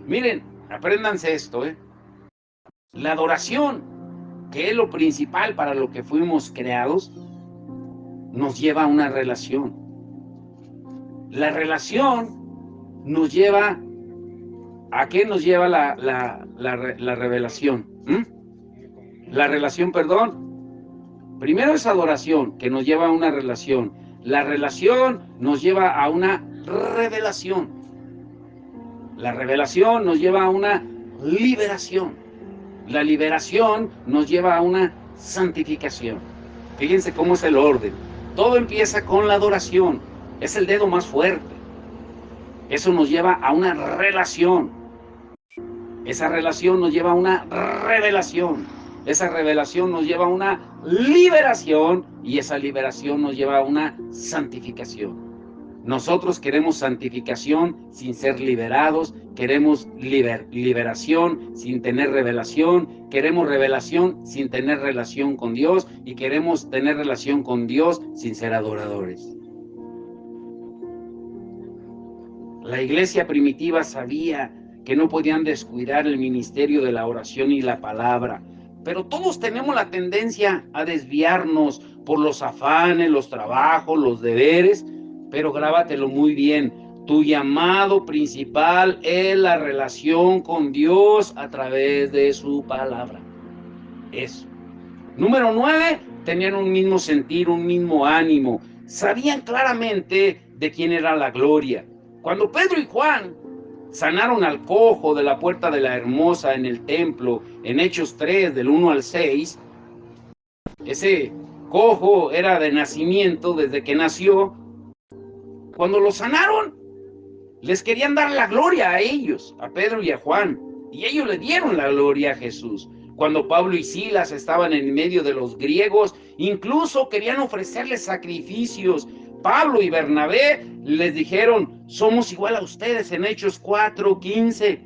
Miren, apréndanse esto, La adoración, que es lo principal para lo que fuimos creados, nos lleva a una relación. La relación nos lleva, ¿a qué nos lleva la revelación? La relación, perdón. Primero es adoración, que nos lleva a una relación. La relación nos lleva a una revelación. La revelación nos lleva a una liberación. La liberación nos lleva a una santificación. Fíjense cómo es el orden. Todo empieza con la adoración. Es el dedo más fuerte. Eso nos lleva a una relación. Esa relación nos lleva a una revelación. Esa revelación nos lleva a una liberación y esa liberación nos lleva a una santificación. Nosotros queremos santificación sin ser liberados, queremos liberación sin tener revelación, queremos revelación sin tener relación con Dios y queremos tener relación con Dios sin ser adoradores. La iglesia primitiva sabía que no podían descuidar el ministerio de la oración y la palabra, pero todos tenemos la tendencia a desviarnos por los afanes, los trabajos, los deberes. Pero grábatelo muy bien, tu llamado principal es la relación con Dios a través de su palabra. Eso. Número 9, tenían un mismo sentir, un mismo ánimo. Sabían claramente de quién era la gloria. Cuando Pedro y Juan sanaron al cojo de la puerta de la Hermosa en el templo, en Hechos 3, del 1 al 6, ese cojo era de nacimiento, desde que nació. Cuando lo sanaron, les querían dar la gloria a ellos, a Pedro y a Juan, y ellos le dieron la gloria a Jesús. Cuando Pablo y Silas estaban en medio de los griegos, incluso querían ofrecerles sacrificios. Pablo y Bernabé les dijeron, somos igual a ustedes en Hechos 4:15.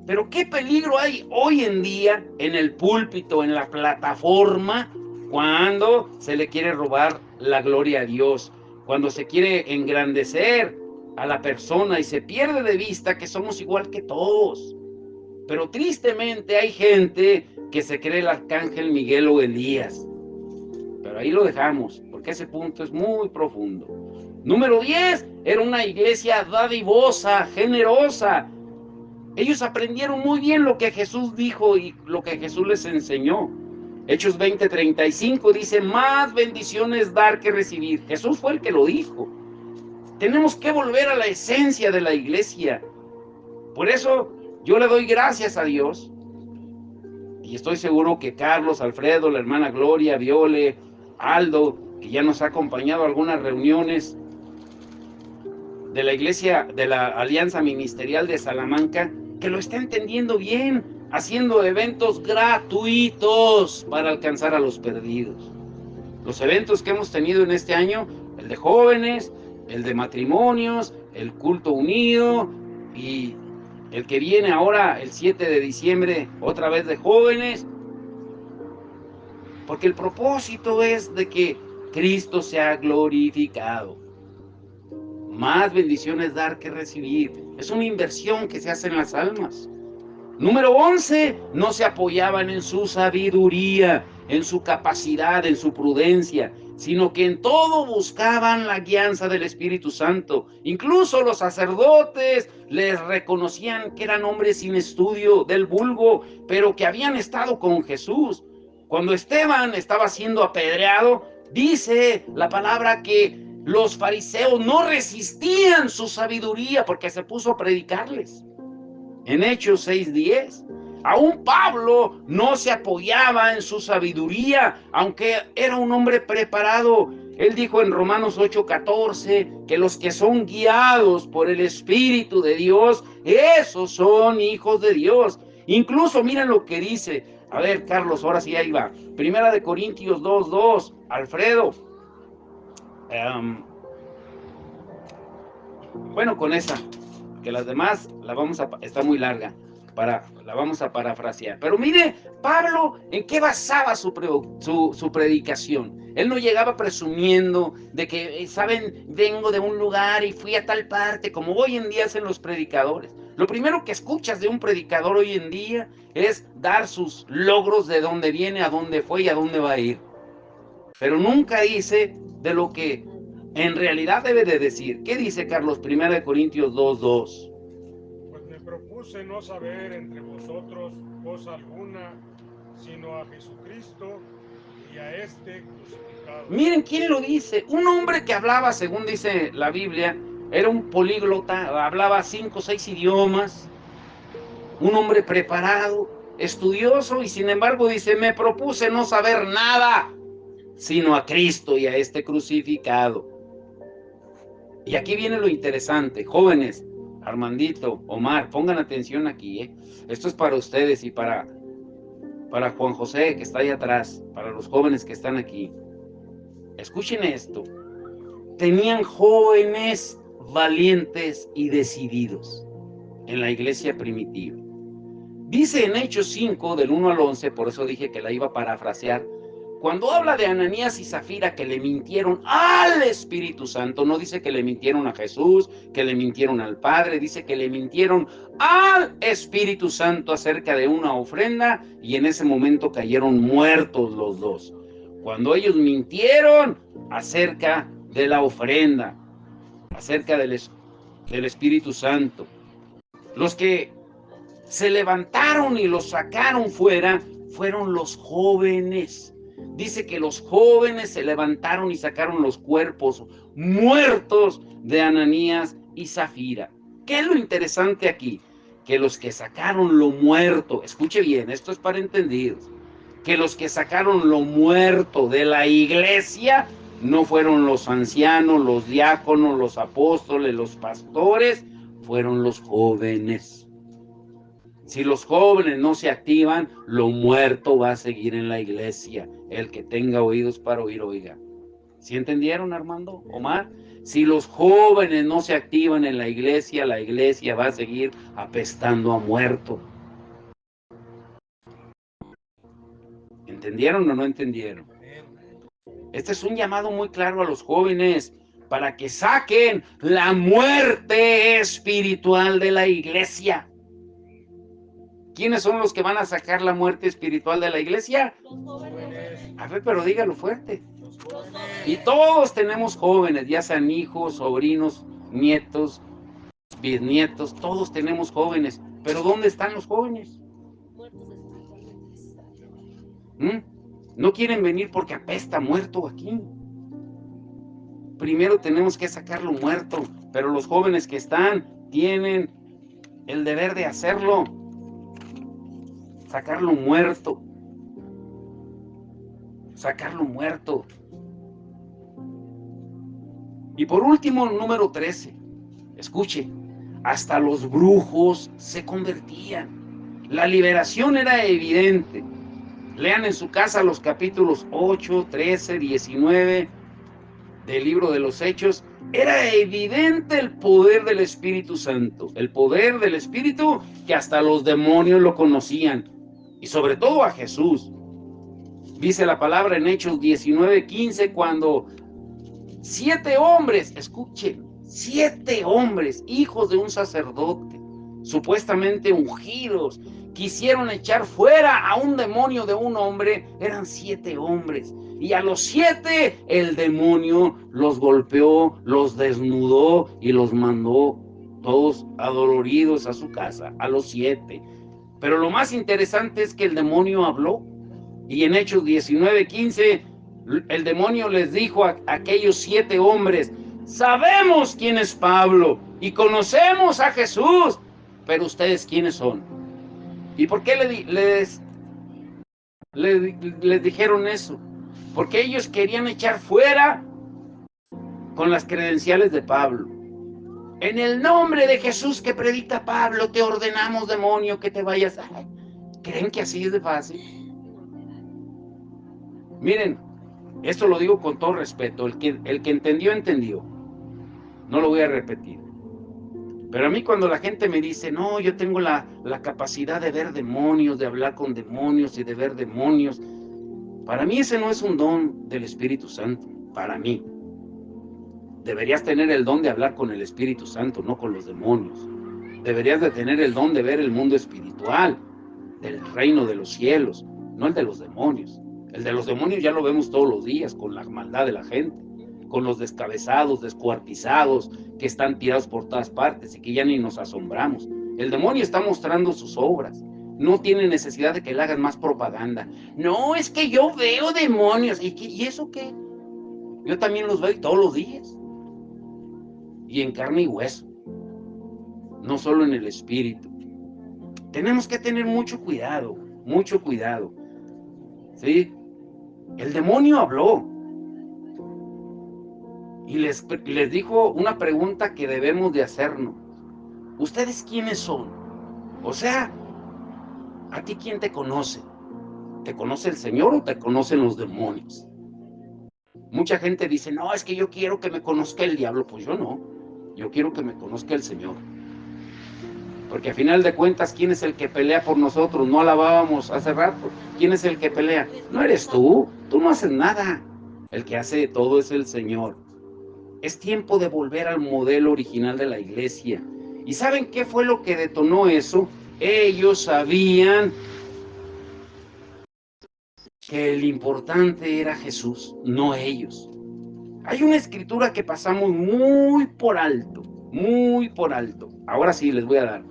Pero qué peligro hay hoy en día en el púlpito, en la plataforma, cuando se le quiere robar la gloria a Dios. Cuando se quiere engrandecer a la persona y se pierde de vista que somos igual que todos. Pero tristemente hay gente que se cree el arcángel Miguel o Elías. Pero ahí lo dejamos, porque ese punto es muy profundo. Número 10, era una iglesia dadivosa, generosa. Ellos aprendieron muy bien lo que Jesús dijo y lo que Jesús les enseñó. Hechos 20:35 dice, más bendiciones dar que recibir. Jesús fue el que lo dijo. Tenemos que volver a la esencia de la iglesia. Por eso yo le doy gracias a Dios. Y estoy seguro que Carlos, Alfredo, la hermana Gloria, Viole, Aldo, que ya nos ha acompañado a algunas reuniones de la iglesia, de la Alianza Ministerial de Salamanca, que lo está entendiendo bien, haciendo eventos gratuitos para alcanzar a los perdidos. Los eventos que hemos tenido en este año, el de jóvenes, el de matrimonios, el culto unido y el que viene ahora el 7 de diciembre, otra vez de jóvenes, porque el propósito es de que Cristo sea glorificado. Más bendiciones dar que recibir. Es una inversión que se hace en las almas. Número 11, no se apoyaban en su sabiduría, en su capacidad, en su prudencia, sino que en todo buscaban la guianza del Espíritu Santo. Incluso los sacerdotes les reconocían que eran hombres sin estudio del vulgo, pero que habían estado con Jesús. Cuando Esteban estaba siendo apedreado, dice la palabra que los fariseos no resistían su sabiduría porque se puso a predicarles. En Hechos 6:10, aún Pablo no se apoyaba en su sabiduría, aunque era un hombre preparado. Él dijo en Romanos 8:14 que los que son guiados por el Espíritu de Dios, esos son hijos de Dios. Incluso miren lo que dice. A ver, Carlos, ahora sí ahí va. Primera de Corintios 2:2. Alfredo. Bueno, con esa, que las demás está muy larga, la vamos a parafrasear. Pero mire, Pablo, ¿en qué basaba su predicación? Él no llegaba presumiendo de que, ¿saben? Vengo de un lugar y fui a tal parte, como hoy en día hacen los predicadores. Lo primero que escuchas de un predicador hoy en día es dar sus logros de dónde viene, a dónde fue y a dónde va a ir. Pero nunca dice de lo que en realidad debe de decir. ¿Qué dice Carlos? 1 Corintios 2:2. Pues me propuse no saber entre vosotros cosa alguna, sino a Jesucristo y a este crucificado. Miren quién lo dice. Un hombre que hablaba, según dice la Biblia, era un políglota, hablaba 5 o 6 idiomas. Un hombre preparado, estudioso, y sin embargo dice, me propuse no saber nada, sino a Cristo y a este crucificado. Y aquí viene lo interesante, jóvenes, Armandito, Omar, pongan atención aquí, ¿eh? Esto es para ustedes y para Juan José, que está ahí atrás, para los jóvenes que están aquí. Escuchen esto. Tenían jóvenes valientes y decididos en la iglesia primitiva. Dice en Hechos 5, del 1 al 11, por eso dije que la iba a parafrasear, cuando habla de Ananías y Zafira que le mintieron al Espíritu Santo, no dice que le mintieron a Jesús, que le mintieron al Padre, dice que le mintieron al Espíritu Santo acerca de una ofrenda, y en ese momento cayeron muertos los dos. Cuando ellos mintieron acerca de la ofrenda, acerca del Espíritu Santo. Los que se levantaron y los sacaron fuera fueron los jóvenes. Dice que los jóvenes se levantaron y sacaron los cuerpos muertos de Ananías y Zafira. ¿Qué es lo interesante aquí? Que los que sacaron lo muerto, escuche bien, esto es para entendidos, que los que sacaron lo muerto de la iglesia no fueron los ancianos, los diáconos, los apóstoles, los pastores, fueron los jóvenes. Si los jóvenes no se activan, lo muerto va a seguir en la iglesia. El que tenga oídos para oír, oiga. ¿Sí entendieron, Armando, Omar? Si los jóvenes no se activan en la iglesia va a seguir apestando a muerto. ¿Entendieron o no entendieron? Este es un llamado muy claro a los jóvenes para que saquen la muerte espiritual de la iglesia. ¿Quiénes son los que van a sacar la muerte espiritual de la iglesia? Los jóvenes. A ver, pero dígalo fuerte. Y todos tenemos jóvenes, ya sean hijos, sobrinos, nietos, bisnietos, todos tenemos jóvenes. Pero ¿dónde están los jóvenes? No quieren venir porque apesta muerto aquí. Primero tenemos que sacarlo muerto, pero los jóvenes que están tienen el deber de hacerlo. Sacarlo muerto. Sacarlo muerto. Y por último, número 13. Escuche, hasta los brujos se convertían. La liberación era evidente. Lean en su casa los capítulos 8, 13, 19 del libro de los Hechos. Era evidente el poder del Espíritu Santo. El poder del Espíritu que hasta los demonios lo conocían. Y sobre todo a Jesús. Dice la palabra en Hechos 19:15 cuando 7 hombres, escuchen, 7 hombres, hijos de un sacerdote, supuestamente ungidos, quisieron echar fuera a un demonio de un hombre. Eran 7 hombres. Y a los 7 el demonio los golpeó, los desnudó y los mandó todos adoloridos a su casa, a los 7. Pero lo más interesante es que el demonio habló. Y en Hechos 19:15 el demonio les dijo a aquellos 7 hombres: sabemos quién es Pablo y conocemos a Jesús, pero ustedes quiénes son. ¿Y por qué les dijeron eso? Porque ellos querían echar fuera con las credenciales de Pablo. En el nombre de Jesús que predica Pablo, te ordenamos, demonio, que te vayas. ¿Creen que así es de fácil? Miren, esto lo digo con todo respeto. El que entendió, entendió. No lo voy a repetir. Pero a mí cuando la gente me dice, no, yo tengo la capacidad de ver demonios, de hablar con demonios y de ver demonios, para mí ese no es un don del Espíritu Santo. Para mí. Deberías tener el don de hablar con el Espíritu Santo, no con los demonios. Deberías de tener el don de ver el mundo espiritual, del reino de los cielos, no el de los demonios. El de los demonios ya lo vemos todos los días, con la maldad de la gente, con los descabezados, descuartizados, que están tirados por todas partes y que ya ni nos asombramos. El demonio está mostrando sus obras. No tiene necesidad de que le hagan más propaganda. No, es que yo veo demonios. ¿Y eso qué? Yo también los veo todos los días. Y en carne y hueso. No solo en el espíritu. Tenemos que tener mucho cuidado. Mucho cuidado. ¿Sí? El demonio habló. Y les dijo una pregunta que debemos de hacernos. ¿ustedes quiénes son? O sea, ¿a ti quién te conoce? ¿Te conoce el Señor o te conocen los demonios? Mucha gente dice, no, es que yo quiero que me conozca el diablo. Pues yo no, yo quiero que me conozca el Señor. Porque a final de cuentas, ¿quién es el que pelea por nosotros? No alabábamos hace rato. ¿Quién es el que pelea? No eres tú no haces nada. El que hace todo es el Señor. Es tiempo de volver al modelo original de la iglesia. ¿Y saben qué fue lo que detonó eso? Ellos sabían que el importante era Jesús, no ellos. Hay una escritura que pasamos muy por alto, muy por alto. Ahora sí les voy a dar.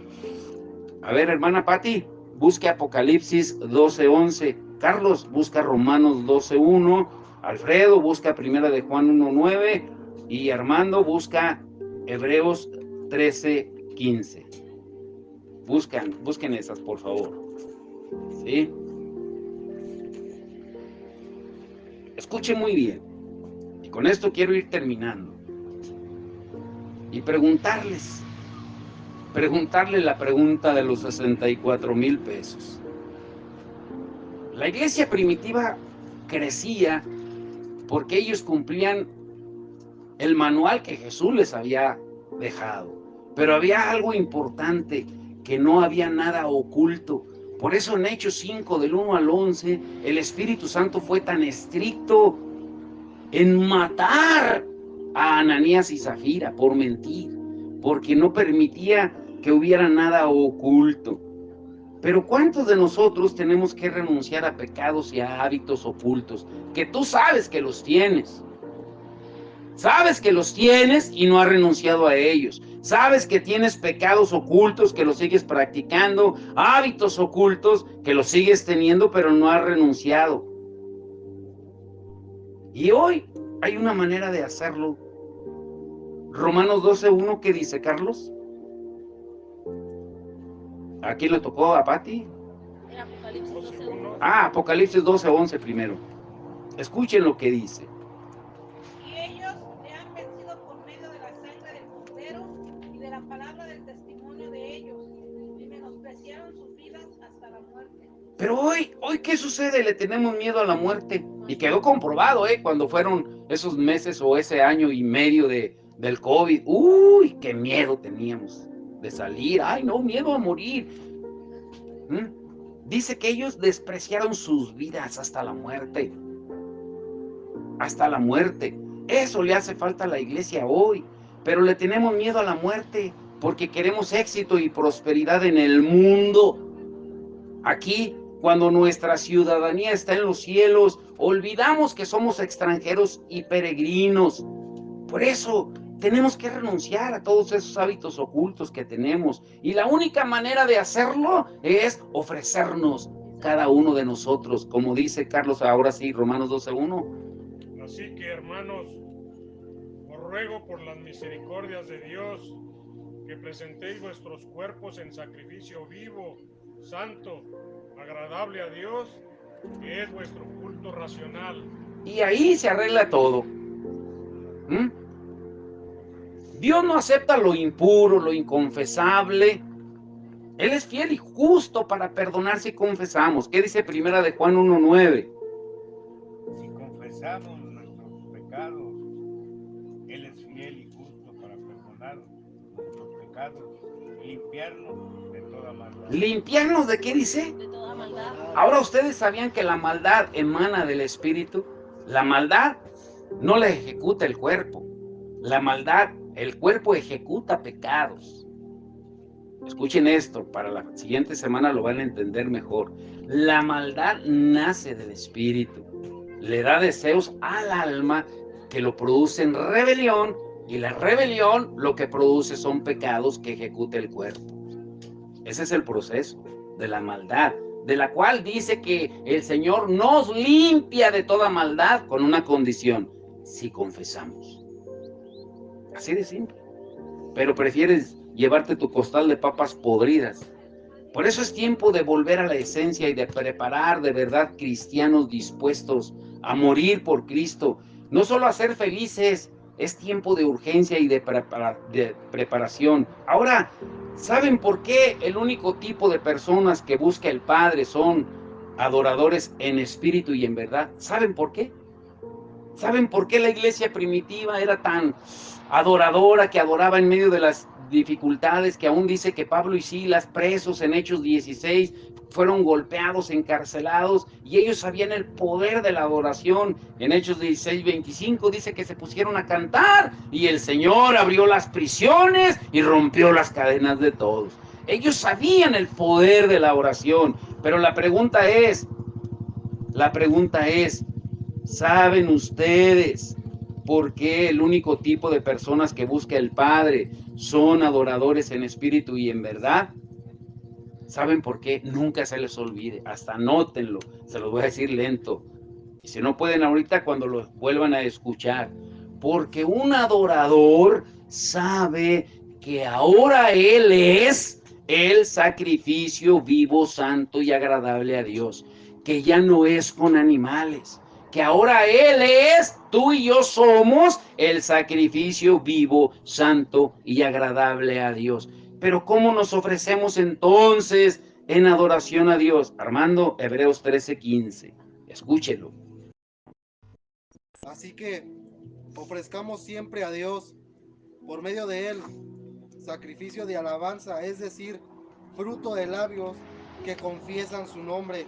A ver, hermana Pati, busque Apocalipsis 12:11. Carlos, busca Romanos 12:1. Alfredo, busca Primera de Juan 1:9. Y Armando, busca Hebreos 13:15. Busquen esas, por favor. ¿Sí? Escuchen muy bien. Y con esto quiero ir terminando. Y preguntarle la pregunta de los 64,000 pesos. La iglesia primitiva crecía porque ellos cumplían el manual que Jesús les había dejado. Pero había algo importante, que no había nada oculto. Por eso en Hechos 5, del 1 al 11, el Espíritu Santo fue tan estricto en matar a Ananías y Zafira por mentir, porque no permitía que hubiera nada oculto. Pero ¿cuántos de nosotros tenemos que renunciar a pecados y a hábitos ocultos que tú sabes que los tienes? Sabes que los tienes y no has renunciado a ellos. Sabes que tienes pecados ocultos que los sigues practicando, hábitos ocultos que los sigues teniendo pero no has renunciado. Y hoy hay una manera de hacerlo. Romanos 12:1, ¿qué dice, Carlos? ¿A quién le tocó? ¿A Pati? Apocalipsis 12:11. Apocalipsis 12:11 primero. Escuchen lo que dice. Y ellos te han vencido por medio de la sangre del Cordero y de la palabra del testimonio de ellos, y menospreciaron sus vidas hasta la muerte. Pero hoy, ¿qué sucede? Le tenemos miedo a la muerte. Y quedó comprobado, cuando fueron esos meses o ese año y medio del COVID. ¡Uy, qué miedo teníamos de salir! ¡Ay, no, miedo a morir! Dice que ellos despreciaron sus vidas hasta la muerte. Hasta la muerte. Eso le hace falta a la iglesia hoy. Pero le tenemos miedo a la muerte porque queremos éxito y prosperidad en el mundo. Aquí, cuando nuestra ciudadanía está en los cielos, olvidamos que somos extranjeros y peregrinos. Por eso tenemos que renunciar a todos esos hábitos ocultos que tenemos. Y la única manera de hacerlo es ofrecernos cada uno de nosotros. Como dice Carlos ahora sí, Romanos 12:1. Así que, hermanos, os ruego por las misericordias de Dios que presentéis vuestros cuerpos en sacrificio vivo, santo, agradable a Dios, que es vuestro culto racional. Y ahí se arregla todo. Dios no acepta lo impuro, lo inconfesable. Él es fiel y justo para perdonar si confesamos. ¿Qué dice Primera de Juan 1:9? Si confesamos nuestros pecados, Él es fiel y justo para perdonar nuestros pecados y limpiarnos de toda maldad. ¿Limpiarnos de qué dice? De toda maldad. Ahora, ¿ustedes sabían que la maldad emana del Espíritu? La maldad no la ejecuta el cuerpo. La maldad, el cuerpo ejecuta pecados. Escuchen esto, para la siguiente semana lo van a entender mejor. La maldad nace del Espíritu. Le da deseos al alma que lo producen rebelión, y la rebelión lo que produce son pecados que ejecuta el cuerpo. Ese es el proceso de la maldad, de la cual dice que el Señor nos limpia de toda maldad con una condición: si confesamos. Así de simple. Pero prefieres llevarte tu costal de papas podridas. Por eso es tiempo de volver a la esencia y de preparar de verdad cristianos dispuestos a morir por Cristo. No solo a ser felices, Es tiempo de urgencia y de preparación. Ahora, ¿saben por qué el único tipo de personas que busca el Padre son adoradores en espíritu y en verdad? ¿Saben por qué? ¿Saben por qué la iglesia primitiva era tan adoradora, que adoraba en medio de las dificultades, que aún dice que Pablo y Silas, presos en Hechos 16, fueron golpeados, encarcelados, y ellos sabían el poder de la adoración? En Hechos 16, 25 dice que se pusieron a cantar y el Señor abrió las prisiones y rompió las cadenas de todos. Ellos sabían el poder de la oración, pero la pregunta es, ¿saben ustedes por qué el único tipo de personas que busca el Padre son adoradores en espíritu y en verdad? ¿Saben por qué? Nunca se les olvide, hasta anótenlo, se los voy a decir lento. Y si no pueden ahorita, cuando lo vuelvan a escuchar. Porque un adorador sabe que ahora él es el sacrificio vivo, santo y agradable a Dios. Que ya no es con animales. Que ahora él es, tú y yo somos el sacrificio vivo, santo y agradable a Dios. Pero ¿cómo nos ofrecemos entonces en adoración a Dios? Armando, Hebreos 13:15. Escúchelo. Así que ofrezcamos siempre a Dios, por medio de Él, sacrificio de alabanza, es decir, fruto de labios que confiesan su nombre.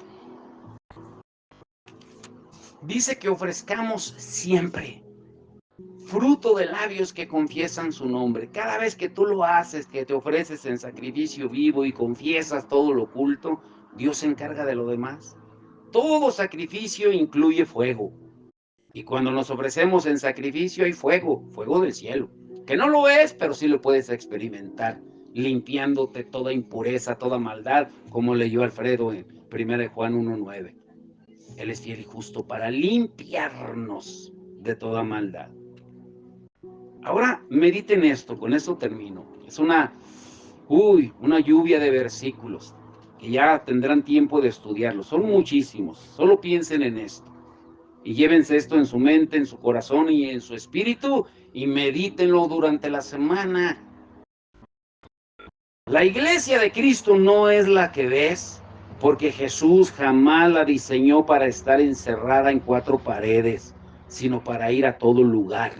Dice que ofrezcamos siempre fruto de labios que confiesan su nombre. Cada vez que tú lo haces, que te ofreces en sacrificio vivo y confiesas todo lo oculto, Dios se encarga de lo demás. Todo sacrificio incluye fuego. Y cuando nos ofrecemos en sacrificio hay fuego, fuego del cielo. Que no lo es, pero sí lo puedes experimentar, limpiándote toda impureza, toda maldad, como leyó Alfredo en 1 Juan 1:9. Él es fiel y justo para limpiarnos de toda maldad. Ahora mediten esto, con esto termino. Es una lluvia de versículos que ya tendrán tiempo de estudiarlos. Son muchísimos, solo piensen en esto. Y llévense esto en su mente, en su corazón y en su espíritu y medítenlo durante la semana. La iglesia de Cristo no es la que ves, porque Jesús jamás la diseñó para estar encerrada en 4 paredes, sino para ir a todo lugar.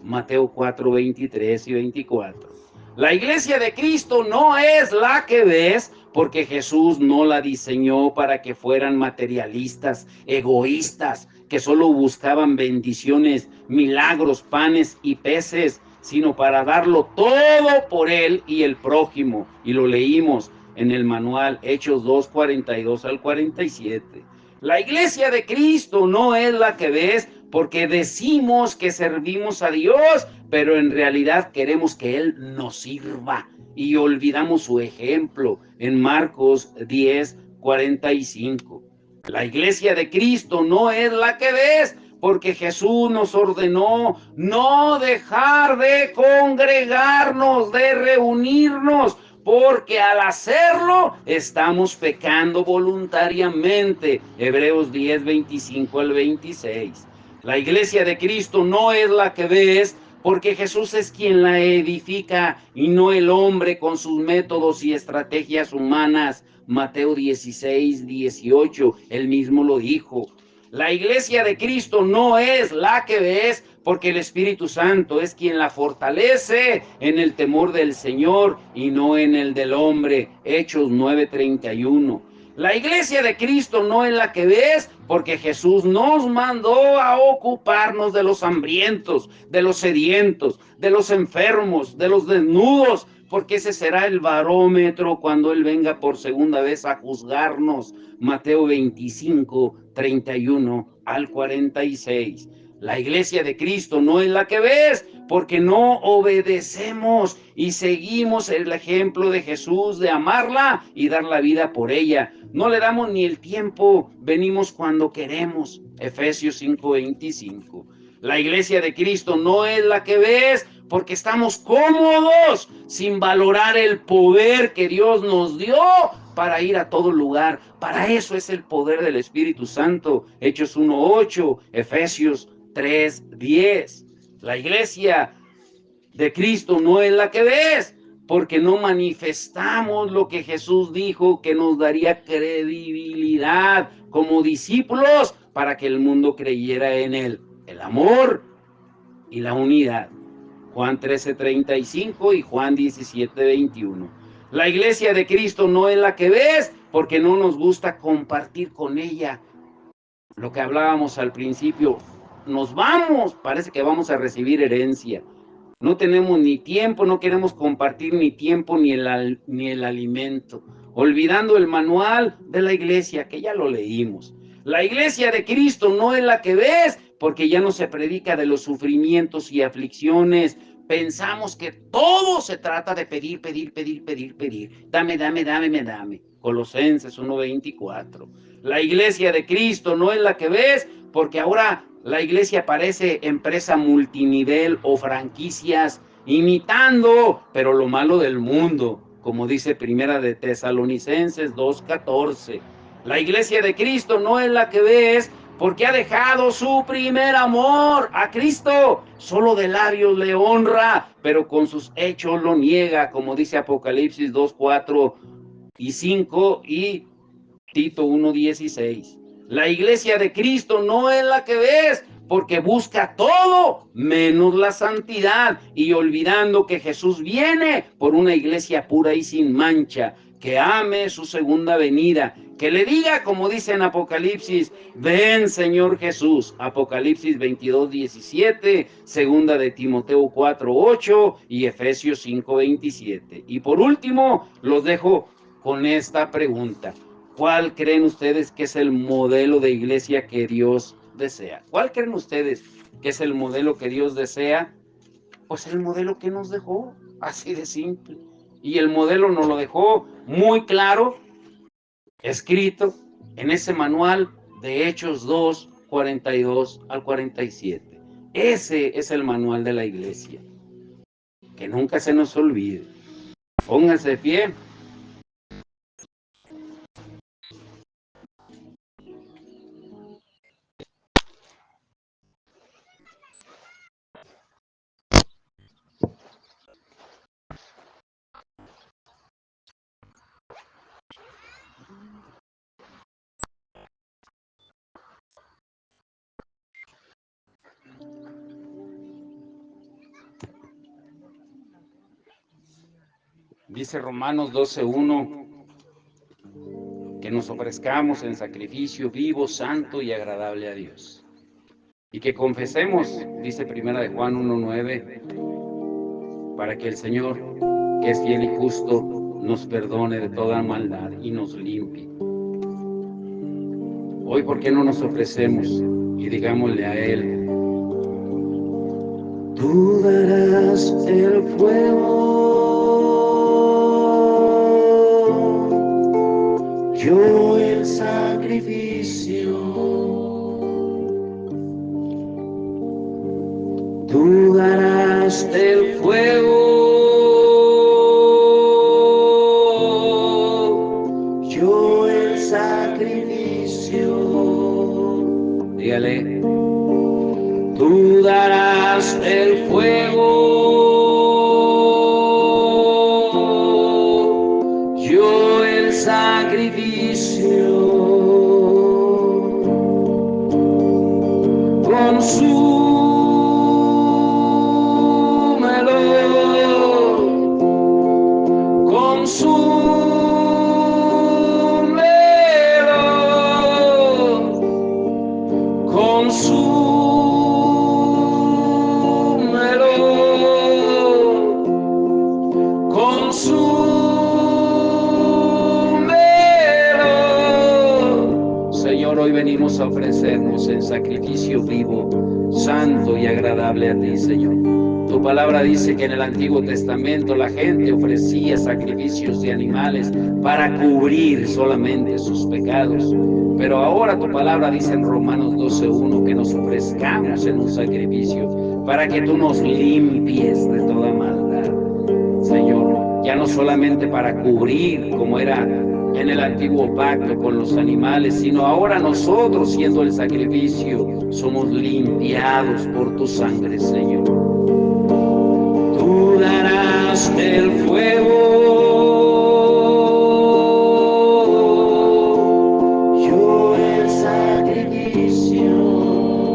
Mateo 4, 23 y 24. La iglesia de Cristo no es la que ves, porque Jesús no la diseñó para que fueran materialistas, egoístas, que solo buscaban bendiciones, milagros, panes y peces, sino para darlo todo por él y el prójimo. Y lo leímos en el manual Hechos 2, 42 al 47. La iglesia de Cristo no es la que ves, porque decimos que servimos a Dios, pero en realidad queremos que Él nos sirva y olvidamos su ejemplo en Marcos 10, 45. La iglesia de Cristo no es la que ves, porque Jesús nos ordenó no dejar de congregarnos, de reunirnos, porque al hacerlo estamos pecando voluntariamente. Hebreos 10, 25 al 26. La iglesia de Cristo no es la que ves, porque Jesús es quien la edifica y no el hombre con sus métodos y estrategias humanas. Mateo 16, 18, él mismo lo dijo. La iglesia de Cristo no es la que ves, porque el Espíritu Santo es quien la fortalece en el temor del Señor y no en el del hombre. Hechos 9:31. La iglesia de Cristo no es la que ves, porque Jesús nos mandó a ocuparnos de los hambrientos, de los sedientos, de los enfermos, de los desnudos, porque ese será el barómetro cuando Él venga por segunda vez a juzgarnos. Mateo 25, 31 al 46. La iglesia de Cristo no es la que ves, porque no obedecemos y seguimos el ejemplo de Jesús de amarla y dar la vida por ella. No le damos ni el tiempo, venimos cuando queremos. Efesios 5:25. La iglesia de Cristo no es la que ves, porque estamos cómodos sin valorar el poder que Dios nos dio para ir a todo lugar. Para eso es el poder del Espíritu Santo. Hechos 1:8, Efesios 3:10. La iglesia de Cristo no es la que ves, porque no manifestamos lo que Jesús dijo que nos daría credibilidad como discípulos para que el mundo creyera en él. El amor y la unidad. Juan 13:35 y Juan 17:21. La iglesia de Cristo no es la que ves porque no nos gusta compartir con ella. Lo que hablábamos al principio, nos vamos, parece que vamos a recibir herencia. No tenemos ni tiempo, no queremos compartir ni tiempo ni el alimento. Olvidando el manual de la iglesia, que ya lo leímos. La iglesia de Cristo no es la que ves, porque ya no se predica de los sufrimientos y aflicciones. Pensamos que todo se trata de pedir, pedir, pedir, pedir, pedir. Dame, dame, dame, dame. Colosenses 1:24. La iglesia de Cristo no es la que ves, porque ahora la iglesia parece empresa multinivel o franquicias, imitando, pero lo malo del mundo, como dice Primera de Tesalonicenses 2:14. La iglesia de Cristo no es la que ves, porque ha dejado su primer amor a Cristo. Solo de labios le honra, pero con sus hechos lo niega, como dice Apocalipsis 2:4 y 5 y Tito 1:16. La iglesia de Cristo no es la que ves, porque busca todo menos la santidad y olvidando que Jesús viene por una iglesia pura y sin mancha, que ame su segunda venida, que le diga, como dice en Apocalipsis, ven Señor Jesús, Apocalipsis 22:17, segunda de Timoteo 4:8 y Efesios 5:27. Y por último, los dejo con esta pregunta. ¿Cuál creen ustedes que es el modelo de iglesia que Dios desea? ¿Cuál creen ustedes que es el modelo que Dios desea? Pues el modelo que nos dejó, así de simple. Y el modelo nos lo dejó muy claro, escrito en ese manual de Hechos 2:42 al 47. Ese es el manual de la iglesia. Que nunca se nos olvide. Pónganse de pie. Dice Romanos 12:1 que nos ofrezcamos en sacrificio vivo, santo y agradable a Dios. Y que confesemos, dice Primera de Juan 1:9, para que el Señor, que es fiel y justo, nos perdone de toda maldad y nos limpie. Hoy, ¿por qué no nos ofrecemos y digámosle a Él: tú darás el fuego, yo el sacrificio, tú darás el fuego, yo el sacrificio. Dígale: tú darás el fuego, yo el sacrificio. Consúmelo, consúmelo, consúmelo, consúmelo. Señor, hoy venimos a ofrecernos en sacrificio vivo, santo y agradable a ti, Señor. Tu palabra dice que en el Antiguo Testamento la gente ofrecía sacrificios de animales para cubrir solamente sus pecados. Pero ahora tu palabra dice en Romanos 12:1 que nos ofrezcamos en un sacrificio para que tú nos limpies de toda maldad. Señor, ya no solamente para cubrir como era en el antiguo pacto con los animales, sino ahora nosotros, siendo el sacrificio, somos limpiados por tu sangre, Señor. Tú darás el fuego, yo el sacrificio.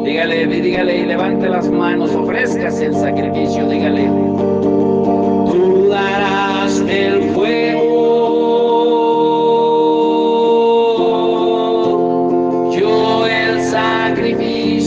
Dígale y levante las manos, ofrezcas el sacrificio, dígale. Tú darás el fuego, yo el sacrificio.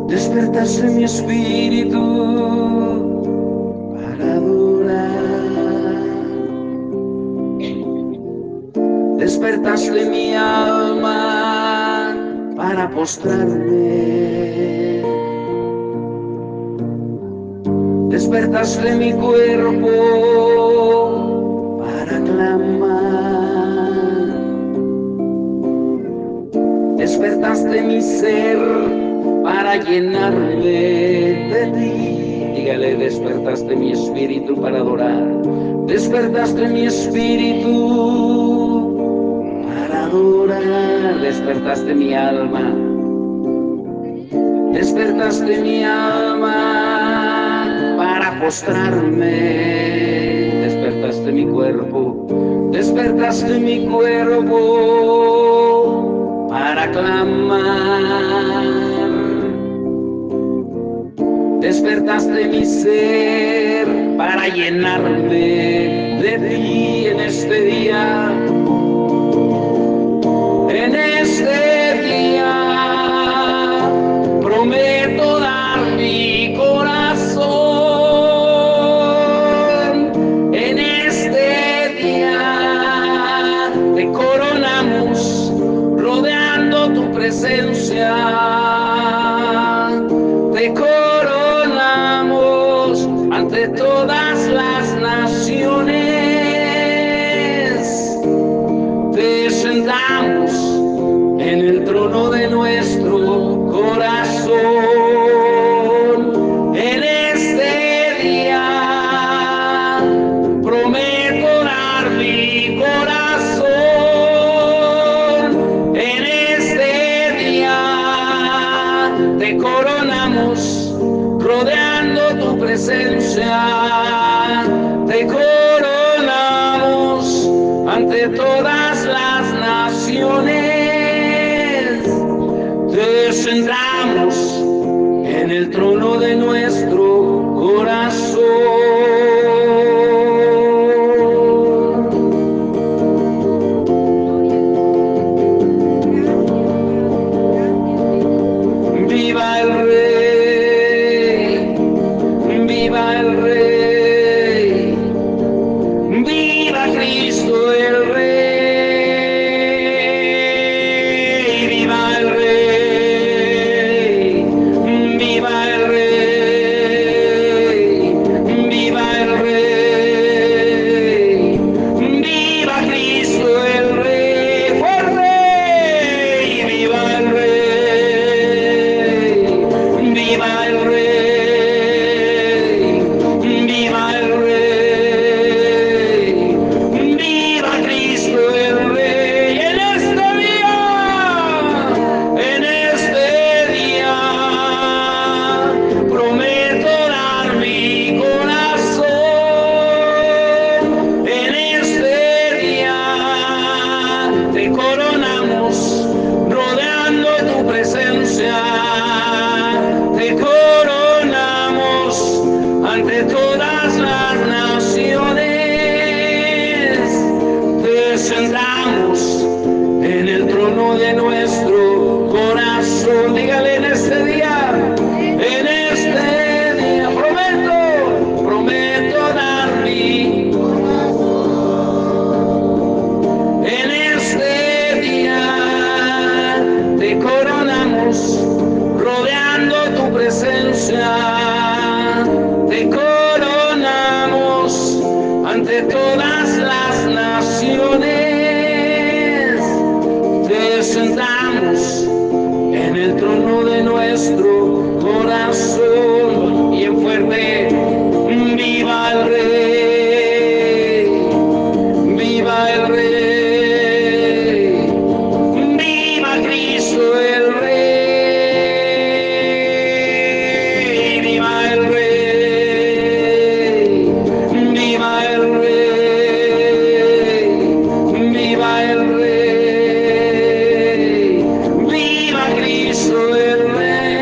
Despertaste mi espíritu para adorar, despertaste mi alma para postrarme, despertaste mi cuerpo para clamar, despertaste mi ser para llenarme de ti. Dígale, despertaste mi espíritu para adorar, despertaste mi espíritu para adorar, despertaste mi alma, despertaste mi alma para postrarme, despertaste mi cuerpo para clamar. Despertaste mi ser para llenarme de ti en este día. En este día prometo dar mi corazón. En este día te coronamos rodeando tu presencia. Te coronamos ante todas las naciones, te sentamos en el trono de nuestro corazón. En este día prometo dar mi corazón. En este día te coronamos rodeando tu presencia, te coronamos ante todas las naciones, te sentamos en el trono de nuestro corazón. Viva el Rey, viva el Rey, viva Cristo el Rey, viva el Rey, viva el Rey, viva el Rey, viva Cristo el Rey, fuerte, viva el Rey, viva el Rey. Te coronamos ante todas las naciones, te sentamos en el trono de nuestro corazón. Dígale en este día. te coronamos ante todas las naciones, te sentamos en el trono de nuestro corazón, y en fuerte, viva el Rey, viva el Rey, viva Cristo el Rey, viva el Rey, viva el Rey, viva el Rey, viva Cristo el Rey,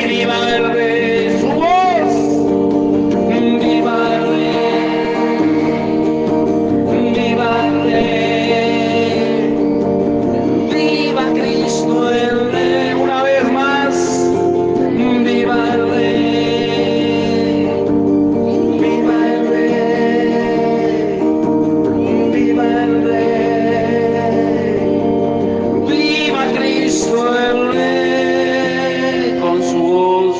viva el Rey, su voz, viva el Rey, viva el Rey, viva Cristo el Rey, una vez más, viva el Rey, viva el Rey, viva el Rey, viva Cristo el Rey, con su voz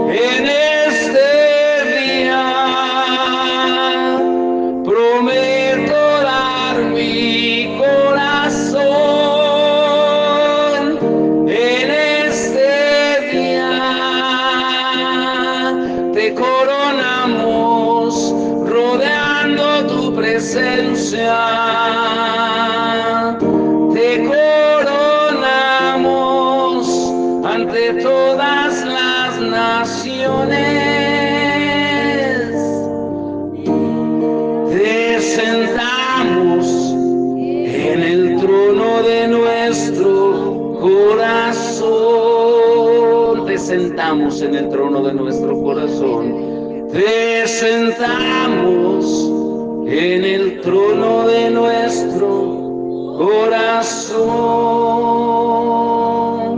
en este día prometo dar mi corazón, en este día te coronamos rodeando tu presencia, te coronamos ante todas las naciones, te sentamos en el trono de nuestro corazón, te sentamos en el trono de nuestro corazón, te sentamos en el trono de nuestro corazón.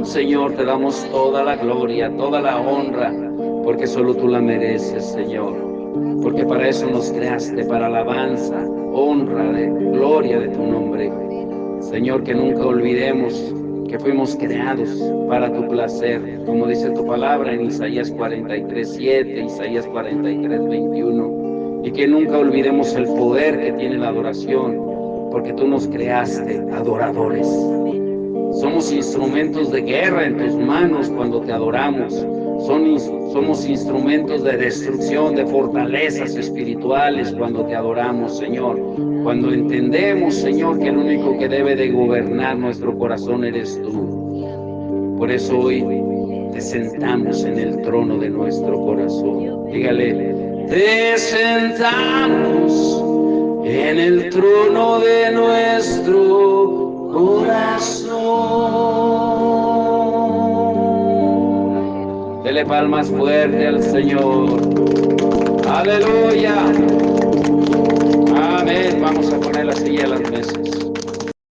Señor, te damos toda la gloria, toda la honra, porque solo tú la mereces, Señor. Porque para eso nos creaste, para alabanza, honra, gloria de tu nombre. Señor, que nunca olvidemos que fuimos creados para tu placer, como dice tu palabra en Isaías 43:7, Isaías 43:21, y que nunca olvidemos el poder que tiene la adoración, porque tú nos creaste adoradores. Somos instrumentos de guerra en tus manos cuando te adoramos. Somos instrumentos de destrucción, de fortalezas espirituales cuando te adoramos, Señor. Cuando entendemos, Señor, que el único que debe de gobernar nuestro corazón eres tú. Por eso hoy te sentamos en el trono de nuestro corazón. Dígale, te sentamos en el trono de nuestro corazón. Dele palmas fuerte al Señor. Aleluya. Amén. Vamos a poner la silla a las mesas.